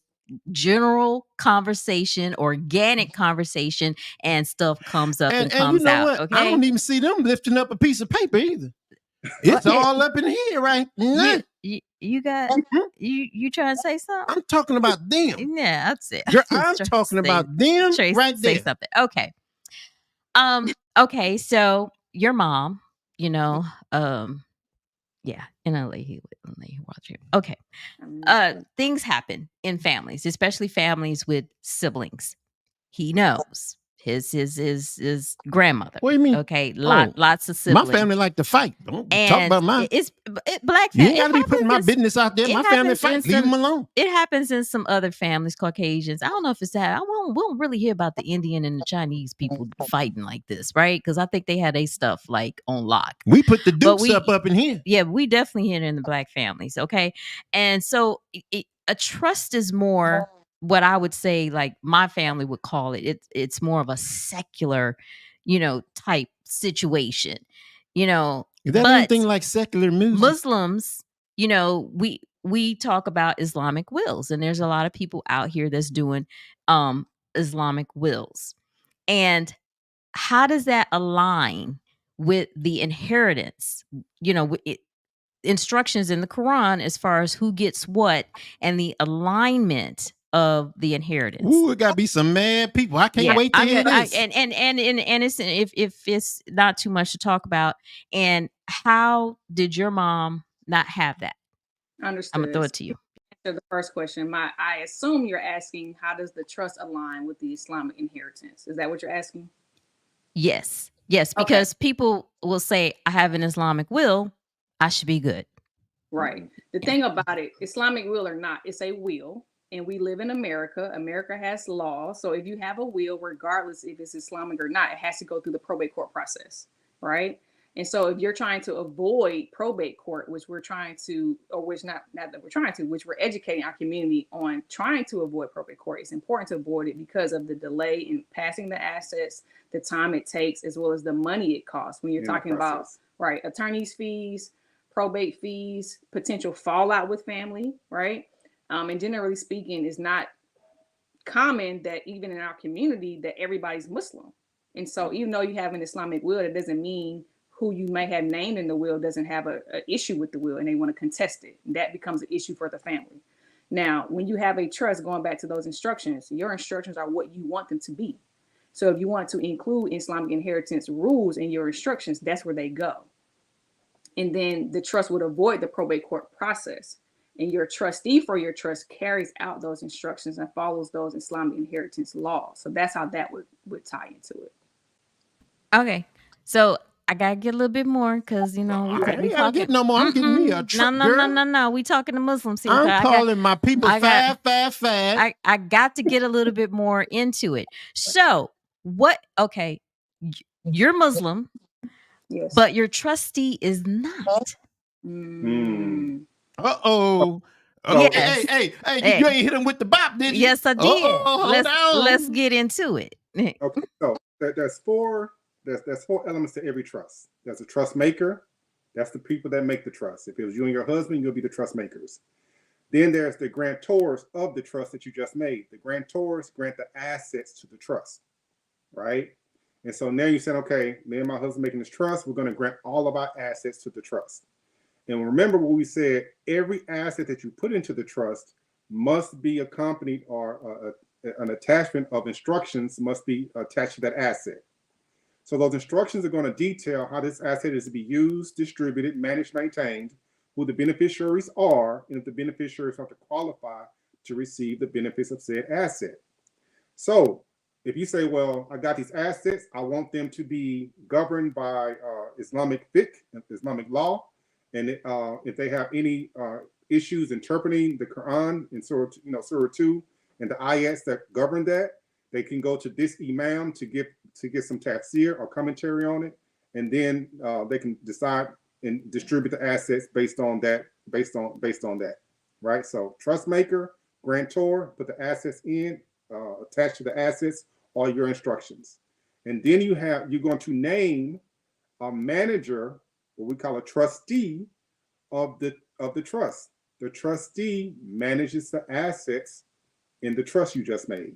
general conversation, organic conversation, and stuff comes up and comes
you know
out.
What?
Okay.
I don't even see them lifting up a piece of paper either. It's all up in here, right?
You got you trying to say something?
I'm talking about them.
Yeah, that's it.
Girl, I'm talking about them right there.
Say something. Okay. Okay. So your mom, yeah, in LA, he watch you. Okay. Things happen in families, especially families with siblings. He knows. His grandmother.
What do you mean?
Okay, lots of siblings.
My family like to fight. Don't talk about mine.
It's black family.
You ain't got to be putting my business out there. My family fight. Leave them alone.
It happens in some other families, Caucasians. I don't know if it's that. We don't really hear about the Indian and the Chinese people fighting like this, right? Because I think they had their stuff like on lock.
We put the dukes up in here.
Yeah, we definitely hear it in the black families. Okay, and so a trust is more. What I would say, like my family would call it, it's more of a secular, type situation, Is
that anything like secular music?
Muslims, we talk about Islamic wills, and there's a lot of people out here that's doing Islamic wills. And how does that align with the inheritance, instructions in the Quran as far as who gets what and the alignment of the inheritance?
Ooh, it gotta be some mad people. I can't wait to hear this.
And it's if it's not too much to talk about. And how did your mom not have that?
Understood.
I'm gonna throw it to you.
The first question, I assume you're asking, how does the trust align with the Islamic inheritance? Is that what you're asking?
Yes, because people will say, I have an Islamic will, I should be good.
Right. The thing about it, Islamic will or not, it's a will. And we live in America. America has law. So if you have a will, regardless if it's Islamic or not, it has to go through the probate court process, right? And so if you're trying to avoid probate court, which we're trying to, or which not that we're trying to, which we're educating our community on trying to avoid probate court, it's important to avoid it because of the delay in passing the assets, the time it takes, as well as the money it costs when you're talking about, right, attorney's fees, probate fees, potential fallout with family, right? And generally speaking, it's not common that even in our community that everybody's Muslim. And so even though you have an Islamic will, that doesn't mean who you may have named in the will doesn't have a issue with the will and they want to contest it. That becomes an issue for the family. Now, when you have a trust, going back to those instructions, your instructions are what you want them to be. So if you want to include Islamic inheritance rules in your instructions, that's where they go. And then the trust would avoid the probate court process. And your trustee for your trust carries out those instructions and follows those Islamic inheritance laws. So that's how that would tie into it.
Okay. So I gotta get a little bit more because
we gotta get no more. I'm getting me a truck,
No. We talking to Muslims here.
I'm calling my people 555.
I got to get a little bit more into it. So what? Okay, you're Muslim,
yes,
but your trustee is not.
Uh-oh.
So-
Hey,
Yes.
hey, you ain't hit him with the bop, did you?
Yes, I did.
Hold on.
Let's get into it.
Okay, so there's four elements to every trust. There's a trust maker. That's the people that make the trust. If it was you and your husband, you'll be the trust makers. Then there's the grantors of the trust that you just made. The grantors grant the assets to the trust, right? And so now you said, okay, me and my husband making this trust, we're going to grant all of our assets to the trust. And remember what we said, every asset that you put into the trust must be accompanied, or an attachment of instructions must be attached to that asset. So those instructions are going to detail how this asset is to be used, distributed, managed, maintained, who the beneficiaries are, and if the beneficiaries have to qualify to receive the benefits of said asset. So if you say, well, I got these assets, I want them to be governed by Islamic fiqh, Islamic law, and if they have any issues interpreting the Quran in Surah 2 and the ayats that govern that, they can go to this imam to get some tafsir or commentary on it, and then they can decide and distribute the assets based on that, right? So trust maker, grantor, put the assets in, attached to the assets, all your instructions. And then you're going to name a manager, what we call a trustee of the trust. The trustee manages the assets in the trust you just made,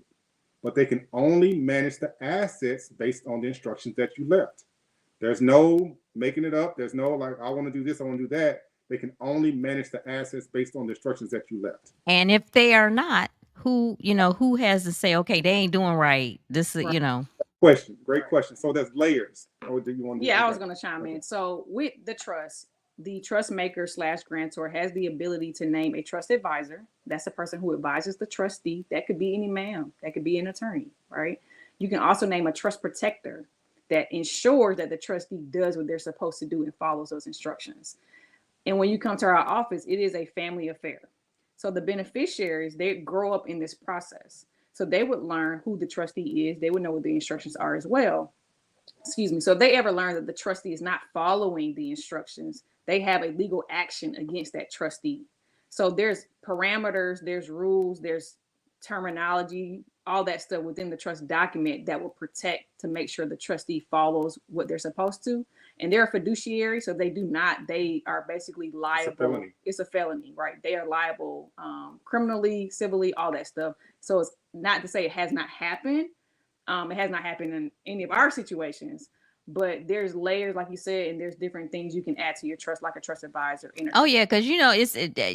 but they can only manage the assets based on the instructions that you left. There's no making it up. There's no like, I want to do this, I want to do that. They can only manage the assets based on the instructions that you left.
And if they are not, who has to say, okay, they ain't doing right. This is,
Question. Great question. So there's layers. Or do you want to?
Yeah, I was going to chime in. So with the trust maker / grantor has the ability to name a trust advisor. That's the person who advises the trustee. That could be any man. That could be an attorney, right? You can also name a trust protector that ensures that the trustee does what they're supposed to do and follows those instructions. And when you come to our office, it is a family affair. So the beneficiaries, they grow up in this process. So they would learn who the trustee is. They would know what the instructions are as well. Excuse me. So if they ever learn that the trustee is not following the instructions, they have a legal action against that trustee. So there's parameters, there's rules, there's terminology, all that stuff within the trust document that will protect to make sure the trustee follows what they're supposed to. And they're a fiduciary, so they do not, they are basically liable. It's a felony, right? They are liable criminally, civilly, all that stuff. So it's not to say it has not happened. It has not happened in any of our situations, but there's layers, like you said, and there's different things you can add to your trust, like a trust advisor.
Oh yeah, because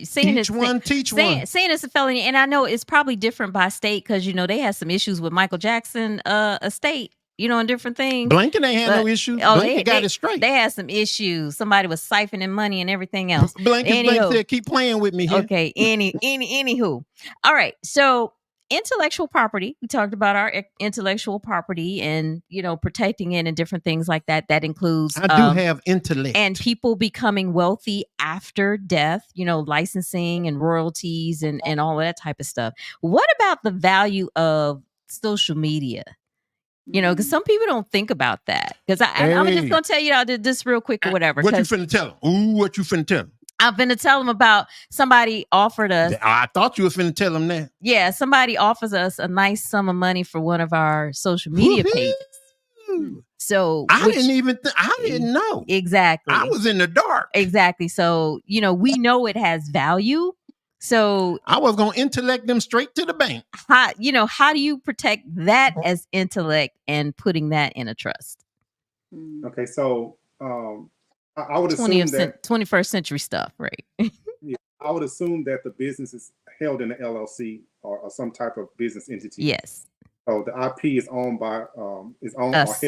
saying
teach one.
Saying it's a felony, and I know it's probably different by state because they had some issues with Michael Jackson estate, and different things.
Blanket ain't had no issues. Blanket got it straight.
They had some issues. Somebody was siphoning money and everything else.
Blanket said, "Keep playing with me here."
Okay. Anywho. All right. So intellectual property. We talked about our intellectual property and protecting it and different things like that. That includes
I do have intellect
and people becoming wealthy after death. Licensing and royalties and all of that type of stuff. What about the value of social media? Because some people don't think about that. Because I'm just gonna tell you this real quick or whatever.
What you finna tell them? Ooh, what you finna tell them?
I'm finna tell them about somebody offered us.
I thought you were finna tell them that.
Yeah, somebody offers us a nice sum of money for one of our social media pages. So
I didn't know.
Exactly.
I was in the dark.
Exactly. So, we know it has value. So
I was gonna intellect them straight to the bank.
How do you protect that as intellect and putting that in a trust?
Okay, so I would assume that
21st century stuff, right?
Yeah, I would assume that the business is held in an LLC or some type of business entity.
Yes.
So the IP is owned by us.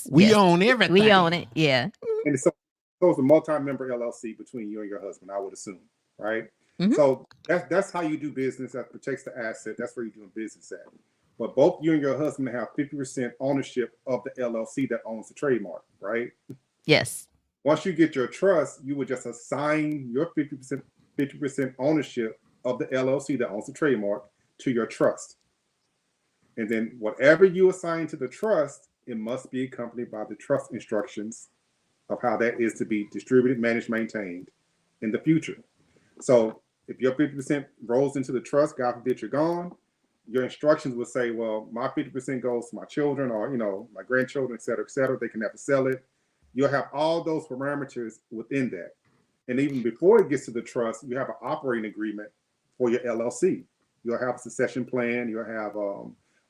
We own everything.
We own it. Yeah.
And so it's a multi-member LLC between you and your husband, I would assume, right?
Mm-hmm.
So that's how you do business. That protects the asset. That's where you're doing business at. But both you and your husband have 50% ownership of the LLC that owns the trademark, right?
Yes.
Once you get your trust, you would just assign your 50% ownership of the LLC that owns the trademark to your trust. And then whatever you assign to the trust, it must be accompanied by the trust instructions of how that is to be distributed, managed, maintained in the future. So if your 50% rolls into the trust, God forbid you're gone, your instructions would say, well, my 50% goes to my children or, my grandchildren, et cetera, et cetera. They can never sell it. You'll have all those parameters within that. And even before it gets to the trust, you have an operating agreement for your LLC. You'll have a succession plan. You'll have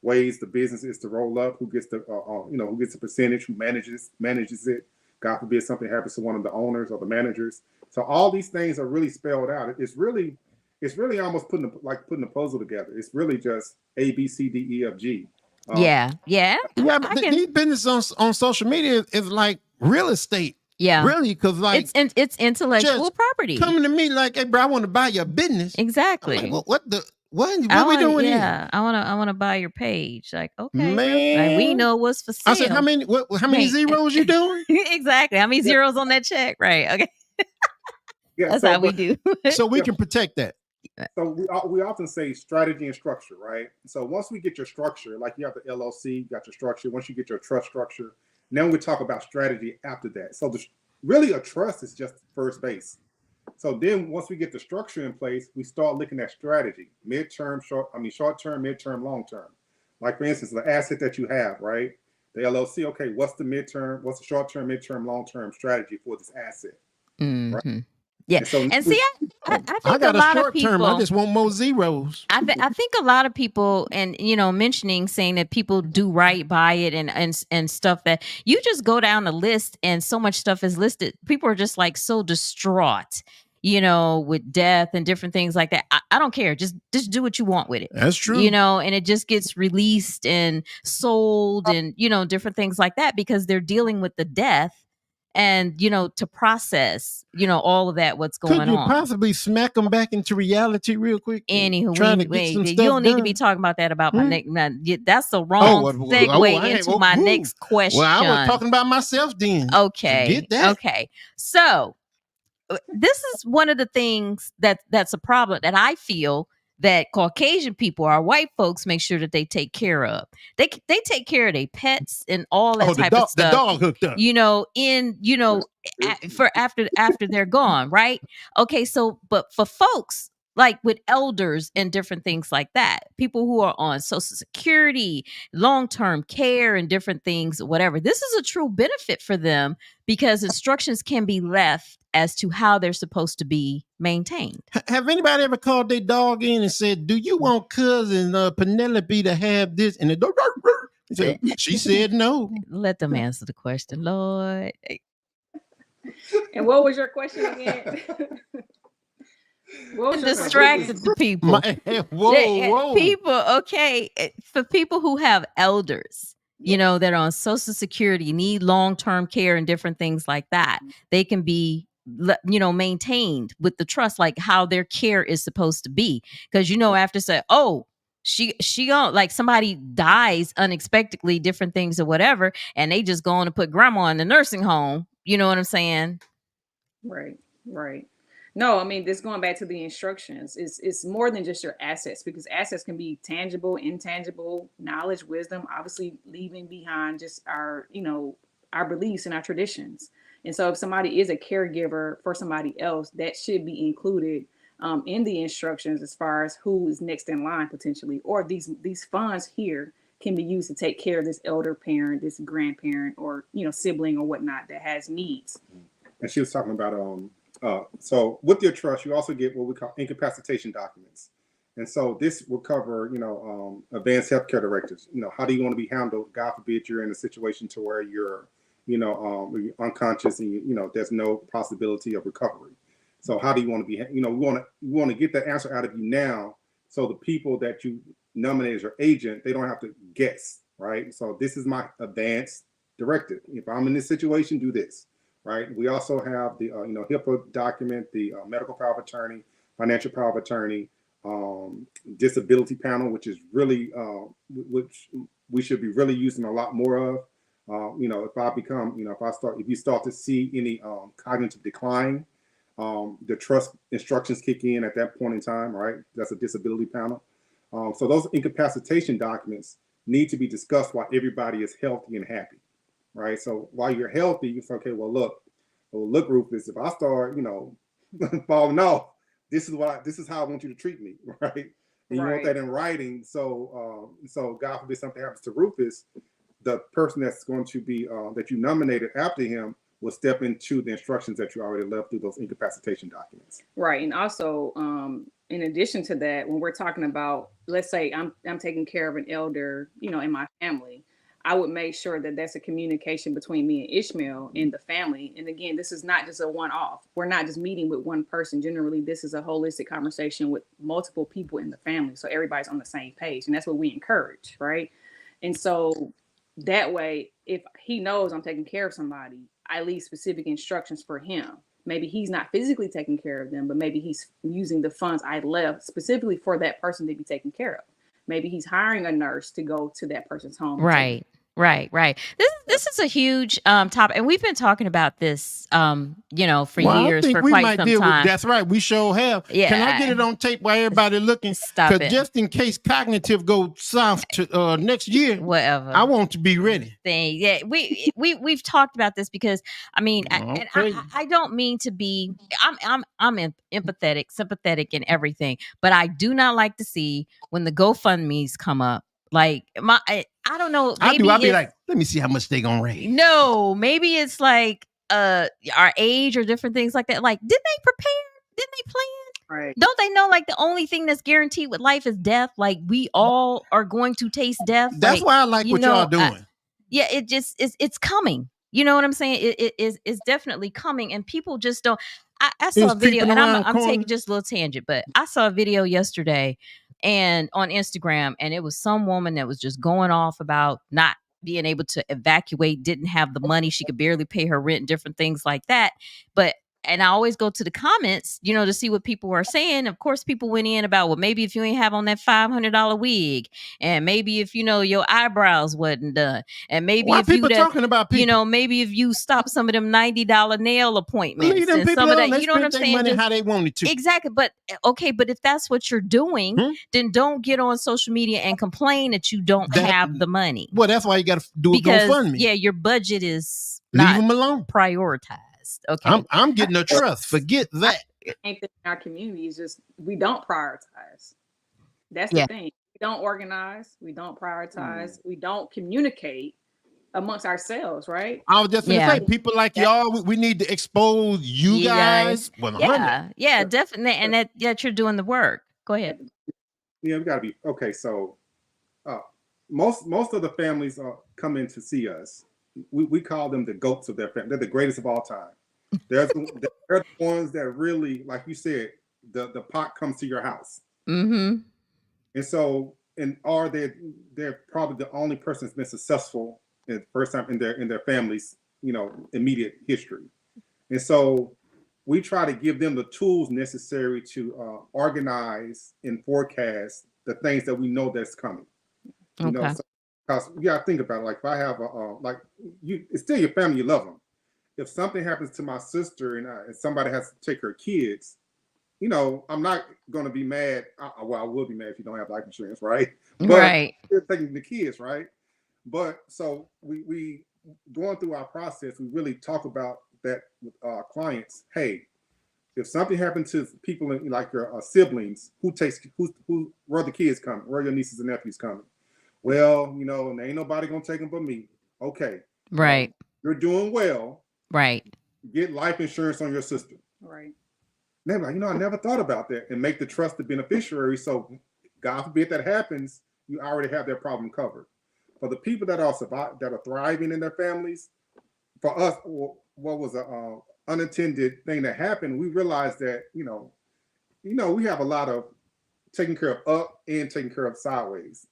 ways the business is to roll up, who gets the, who gets a percentage, who manages it. God forbid something happens to one of the owners or the managers. So all these things are really spelled out. It's really almost putting a puzzle together. It's really just A, B, C, D, E, F, G.
Yeah.
But these business on social media is like real estate.
Yeah.
Really, because like
it's intellectual property.
Coming to me like, hey, bro, I want to buy your business.
Exactly.
Like, what are we doing here?
I want to buy your page. Like, okay,
man,
like, we know what's for sale.
I said, how many zeros you doing?
Exactly. How many zeros on that check? Right. Okay.
Yeah,
that's how we do.
So we can protect that.
So we often say strategy and structure, right? So once we get your structure, like you have the LLC, you got your structure. Once you get your trust structure, now we talk about strategy after that. So really a trust is just first base. So then once we get the structure in place, we start looking at strategy, short-term, midterm, long-term. Like for instance, the asset that you have, right? The LLC, okay, what's the short-term, midterm, long-term strategy for this asset?
Mm-hmm.
Right?
Yeah. And see, I think
I got
a lot
short
of people,
term. I just want more zeros.
I think a lot of people, and saying that people do right by it and stuff, that you just go down the list and so much stuff is listed. People are just like so distraught, with death and different things like that. I don't care. Just do what you want with it.
That's true.
And it just gets released and sold and, different things like that because they're dealing with the death. And, to process, all of that, what's going on.
Could you possibly smack them back into reality real quick?
Anywho,
you
don't need to be talking about that about my next. That's the wrong segue into my next question.
Well, I was talking about myself then.
Okay.
Get that?
Okay. So this is one of the things that's a problem that I feel that Caucasian people, our white folks, make sure that they take care of. They take care of their pets and all that type of stuff.
The dog hooked up.
For after they're gone, right? Okay, so but for folks like with elders and different things like that, people who are on Social Security, long-term care and different things, whatever, this is a true benefit for them because instructions can be left as to how they're supposed to be maintained.
Have anybody ever called their dog in and said, do you want cousin Penelope to have this? And the dog, she said no.
Let them answer the question, Lord.
And what was your question again?
Distracted the people.
Whoa.
People, okay. For people who have elders, that are on Social Security, need long-term care and different things like that, they can be maintained with the trust, like how their care is supposed to be. Because after say, oh, she like somebody dies unexpectedly, different things or whatever, and they just go on to put grandma in the nursing home. You know what I'm saying?
Right. No, I mean, this going back to the instructions, it's more than just your assets, because assets can be tangible, intangible, knowledge, wisdom, obviously leaving behind just our beliefs and our traditions. And so if somebody is a caregiver for somebody else, that should be included in the instructions as far as who is next in line potentially, or these funds here can be used to take care of this elder parent, this grandparent, or sibling or whatnot that has needs.
And she was talking about so with your trust, you also get what we call incapacitation documents. And so this will cover, advanced healthcare directives. How do you want to be handled? God forbid you're in a situation to where you're unconscious and there's no possibility of recovery. So how do you want to be? We want to get that answer out of you now, so the people that you nominate as your agent, they don't have to guess, right? So this is my advanced directive. If I'm in this situation, do this, right? We also have the HIPAA document, the medical power of attorney, financial power of attorney, disability panel, which is really which we should be really using a lot more of. If you start to see any cognitive decline, the trust instructions kick in at that point in time, right? That's a disability panel. So those incapacitation documents need to be discussed while everybody is healthy and happy, right? So while you're healthy, you say, okay, look, Rufus, if I start, falling off, this is how I want you to treat me, right? And you want that in writing. So God forbid something happens to Rufus, the person that's going to be that you nominated after him will step into the instructions that you already left through those incapacitation documents.
Right. And also, in addition to that, when we're talking about, let's say I'm taking care of an elder, in my family, I would make sure that that's a communication between me and Ishmael and the family. And again, this is not just a one-off. We're not just meeting with one person. Generally, this is a holistic conversation with multiple people in the family. So everybody's on the same page. And that's what we encourage, right? And so that way, if he knows I'm taking care of somebody, I leave specific instructions for him. Maybe he's not physically taking care of them, but maybe he's using the funds I left specifically for that person to be taken care of. Maybe he's hiring a nurse to go to that person's home.
Right. This is a huge topic, and we've been talking about this, for years, for quite some time.
That's right. We sure have.
Yeah.
Can I get it on tape while everybody looking?
Stop it.
Because just in case cognitive goes south to next year,
Whatever.
I want to be ready.
Yeah, we've talked about this because I don't mean to be. I'm empathetic, sympathetic, and everything, but I do not like to see when the GoFundMe's come up. Like I don't know.
I do. I'll be like, let me see how much they gonna raise.
No, maybe it's like our age or different things like that. Like, didn't they prepare? Didn't they plan?
Right.
Don't they know like the only thing that's guaranteed with life is death? Like we all are going to taste death.
That's why I like what y'all doing.
It just it's coming. You know what I'm saying? It's definitely coming, and people just don't. I saw a video, and I'm taking just a little tangent, but I saw a video yesterday and on Instagram, and it was some woman that was just going off about not being able to evacuate, didn't have the money, she could barely pay her rent, different things like that. And I always go to the comments, to see what people are saying. Of course, people went in about, well, maybe if you ain't have on that $500 wig, and maybe if, your eyebrows wasn't done, and maybe
Why
if
people talking about people?
maybe if you stop some of them $90 nail appointments
Leave them
and
people
some of
alone.
that,
They
you know what I'm
spend their
saying?
money how they wanted to.
Exactly. But if that's what you're doing, then don't get on social media and complain that you don't have the money.
Well, that's why you got to do a GoFundMe.
Yeah, your budget is
leave
not
them alone.
Prioritized. Okay,
I'm getting a trust. Forget that.
In our community is just we don't prioritize. That's the thing. We don't organize. We don't prioritize. We don't communicate amongst ourselves. Right.
I was just gonna say, people like y'all, we need to expose you guys.
Yeah, definitely, and that you're doing the work. Go ahead.
Yeah, we gotta be okay. So, most of the families come in to see us. We call them the goats of their family. They're the greatest of all time. They're the ones that really, like you said, the pot comes to your house.
Mm-hmm.
And so, they're probably the only person that's been successful in the first time in their family's immediate history. And so, we try to give them the tools necessary to organize and forecast the things that we know that's coming.
Okay.
Because you gotta think about it. Like if I have it's still your family, you love them. If something happens to my sister and somebody has to take her kids, I'm not gonna be mad. I will be mad if you don't have life insurance, right? But
right.
You're taking the kids, right? But so we going through our process, we really talk about that with our clients. Hey, if something happened to people like your siblings, where are the kids coming? Where are your nieces and nephews coming? Well, and ain't nobody gonna take them but me. Okay.
Right.
You're doing well.
Right.
Get life insurance on your sister.
Right.
They're like, I never thought about that. And make the trust the beneficiary. So God forbid that happens, you already have their problem covered. For the people that are thriving in their families, for us, what was a unintended thing that happened, we realized that, we have a lot of taking care of up and taking care of sideways.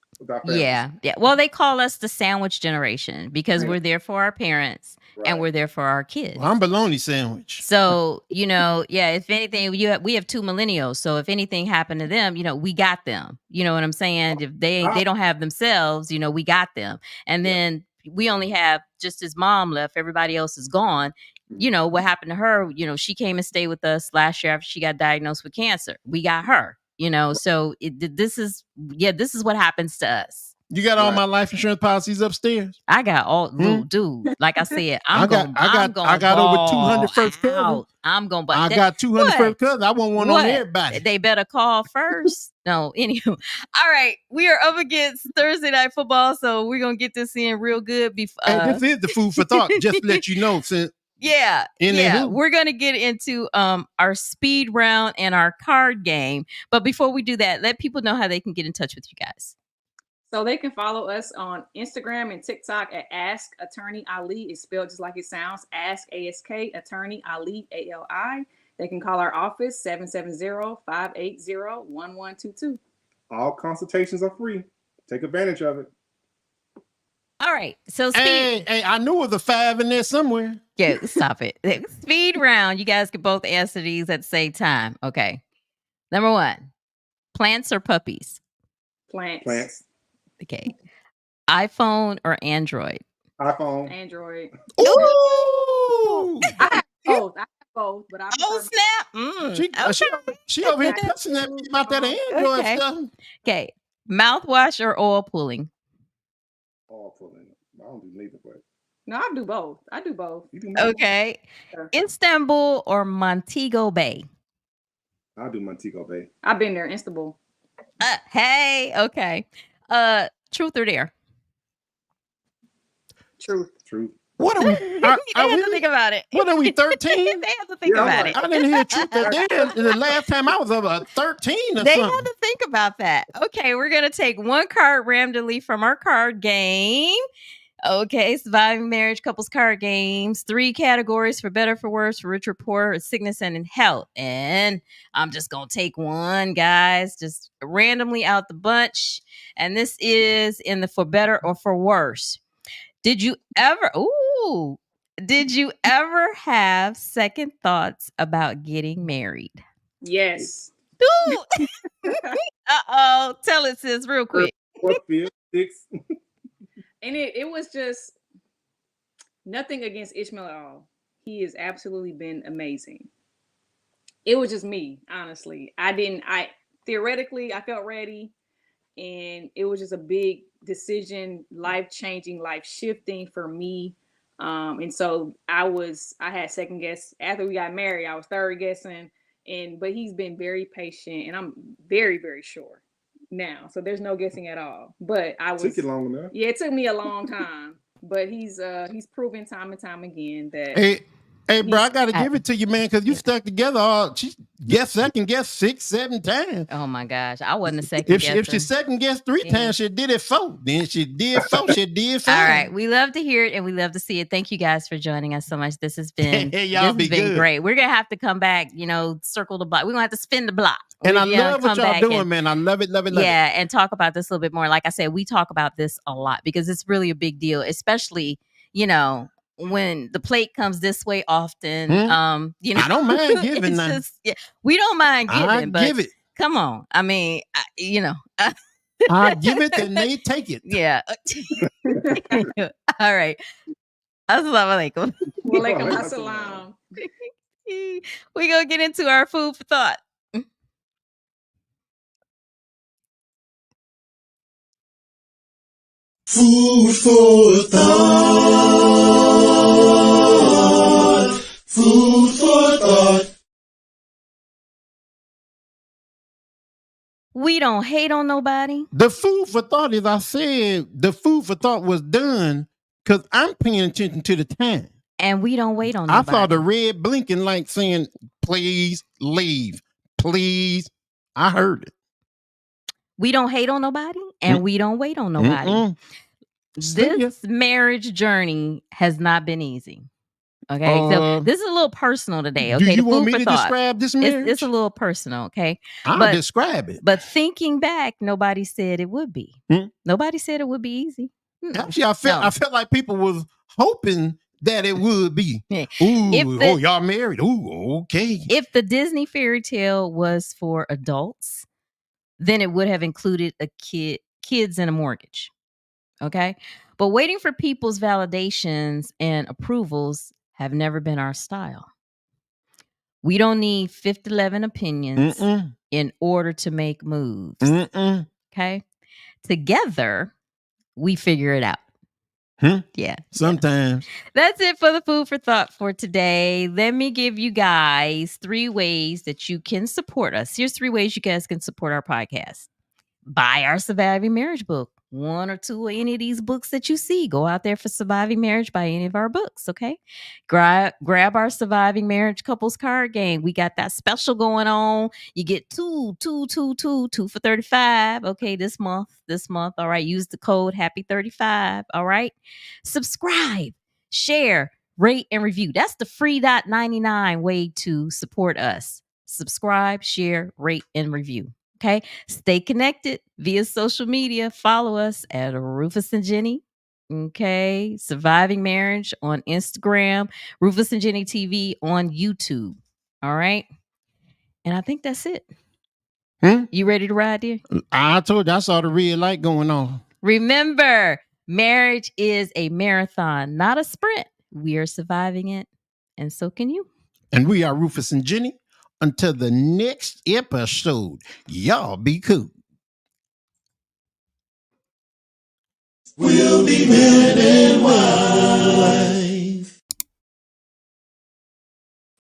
Yeah. Well, they call us the sandwich generation because we're there for our parents and we're there for our kids.
Well, I'm bologna sandwich.
So, if anything, we have two millennials. So if anything happened to them, we got them. You know what I'm saying? If they don't have themselves, we got them. And then we only have just his mom left. Everybody else is gone. What happened to her? She came and stayed with us last year after she got diagnosed with cancer. We got her. So this is what happens to us.
You got all
Right.
my life insurance policies upstairs.
I got all dude. Like I said, I
got over 200 first cousins.
out. I'm gonna.
I got 200
what?
first cousins. I want one
What?
on everybody.
They better call first. No, anywho. All right, we are up against Thursday night football, so we're gonna get this in real good.
Hey, this is the food for thought. Just to let you know, since
Yeah,
Anywho.
we're gonna get into our speed round and our card game. But before we do that, let people know how they can get in touch with you guys.
So they can follow us on Instagram and TikTok at Ask Attorney Ali. It's spelled just like it sounds. Ask ASK Attorney Ali ALI. They can call our office 770-580-1122.
All consultations are free. Take advantage of it.
All right, so speed.
hey, I knew it was a 5 in there somewhere.
Yeah, stop it. Speed round. You guys can both answer these at the same time. Okay. Number 1, plants or puppies?
Plants.
Okay. iPhone or Android?
iPhone.
Android.
Ooh!
I have both, but I
Oh,
prefer
snap. Mm,
She over here cussing at me about that Android
Okay.
stuff.
Okay. Mouthwash or oil pulling?
All pulling. I don't do neither, but
No, I do both.
you do more.
Okay.
Sure.
Istanbul or Montego Bay?
I do Montego Bay.
I've been there, Istanbul.
Hey. Okay. Truth or dare?
Truth.
Truth.
What are we?
They have to think about it.
What are we, 13?
They have to think
Yeah,
about
I'm
it.
I didn't hear truth or dare. The last time I was over 13 or
They
something.
have to think about that. Okay, we're gonna take one card randomly from our card game. Okay, surviving marriage, couples card games. 3 categories for better, for worse, for rich or poor, sickness and in health. And I'm just gonna take one, guys, just randomly out the bunch. And this is in the for better or for worse. Did you ever have second thoughts about getting married?
Yes.
Ooh. Uh-oh. Tell it, sis, real quick.
4th, 5th, 6th.
And it was just nothing against Ishmael at all. He has absolutely been amazing. It was just me, honestly. I theoretically I felt ready, and it was just a big decision, life-changing, life-shifting for me. And so I had second guess after we got married. I was third guessing, but he's been very patient, and I'm very, very sure now. So there's no guessing at all. But I was
Took you long enough.
Yeah, it took me a long time, but he's proven time and time again that
Hey, bro, I gotta give it to you, man, because you stuck together. She second guess 6, 7 times.
Oh my gosh, I wasn't a second
If
guesser.
she second guessed 3
Yeah.
times, she did it 4. Then she did 4. She did 5.
All right, we love to hear it and we love to see it. Thank you guys for joining us so much. This has been
Hey, y'all
this
be
has been
good.
great. We're gonna have to come back, circle the block. We're gonna have to spin the block.
And I
We're gonna
love what
come
y'all
back
doing,
and-
man. I love it, love it, love it.
Yeah, and talk about this a little bit more. Like I said, we talk about this a lot because it's really a big deal, especially when the plate comes this way often.
I don't mind giving
it's
now.
just, we don't mind giving,
I
but
give it.
come on. I mean,
I give it and they take it.
yeah. All right. Assalamu alaikum.
Walaikum assalam.
We're gonna get into our food for thought.
Food for thought. Food for thought.
We don't hate on nobody.
The food for thought, as I said, the food for thought was done because I'm paying attention to the time.
And we don't wait on
I
nobody.
saw the red blinking light saying, please leave. Please. I heard it.
We don't hate on nobody and we don't wait on nobody.
Mm-mm. See ya.
This marriage journey has not been easy. Okay. So this is a little personal today. Okay.
Do you
The
want
food
me
for
to
thought.
describe this marriage?
It's a little personal. Okay.
I'll
but-
describe it.
But thinking back, nobody said it would be.
Hmm?
Nobody said it would be easy. Mm-mm.
Actually, I felt like people was hoping that it would be.
Yeah.
Ooh, y'all married. Ooh, okay.
If the Disney fairy tale was for adults, then it would have included kids and a mortgage. Okay. But waiting for people's validations and approvals have never been our style. We don't need 11 opinions
Mm-mm.
in order to make moves.
Mm-mm.
Okay. Together, we figure it out. Yeah.
Sometimes.
That's it for the food for thought for today. Let me give you guys 3 ways that you can support us. Here's 3 ways you guys can support our podcast. Buy our Surviving Marriage book. 1 or 2 or any of these books that you see. Go out there for Surviving Marriage, buy any of our books, okay? Grab our Surviving Marriage couples card game. We got that special going on. You get 2 for $35. Okay, this month. All right, use the code HAPPY35. All right, subscribe, share, rate, and review. That's the free $.99 way to support us. Subscribe, share, rate, and review. Okay. Stay connected via social media. Follow us at Rufus and Jenny. Okay. Surviving Marriage on Instagram. Rufus and Jenny TV on YouTube. All right. And I think that's it. You ready to ride, dear?
I told you I saw the red light going on.
Remember, marriage is a marathon, not a sprint. We are surviving it. And so can you.
And we are Rufus and Jenny. Until the next episode, y'all be cool.
We'll be men and wives.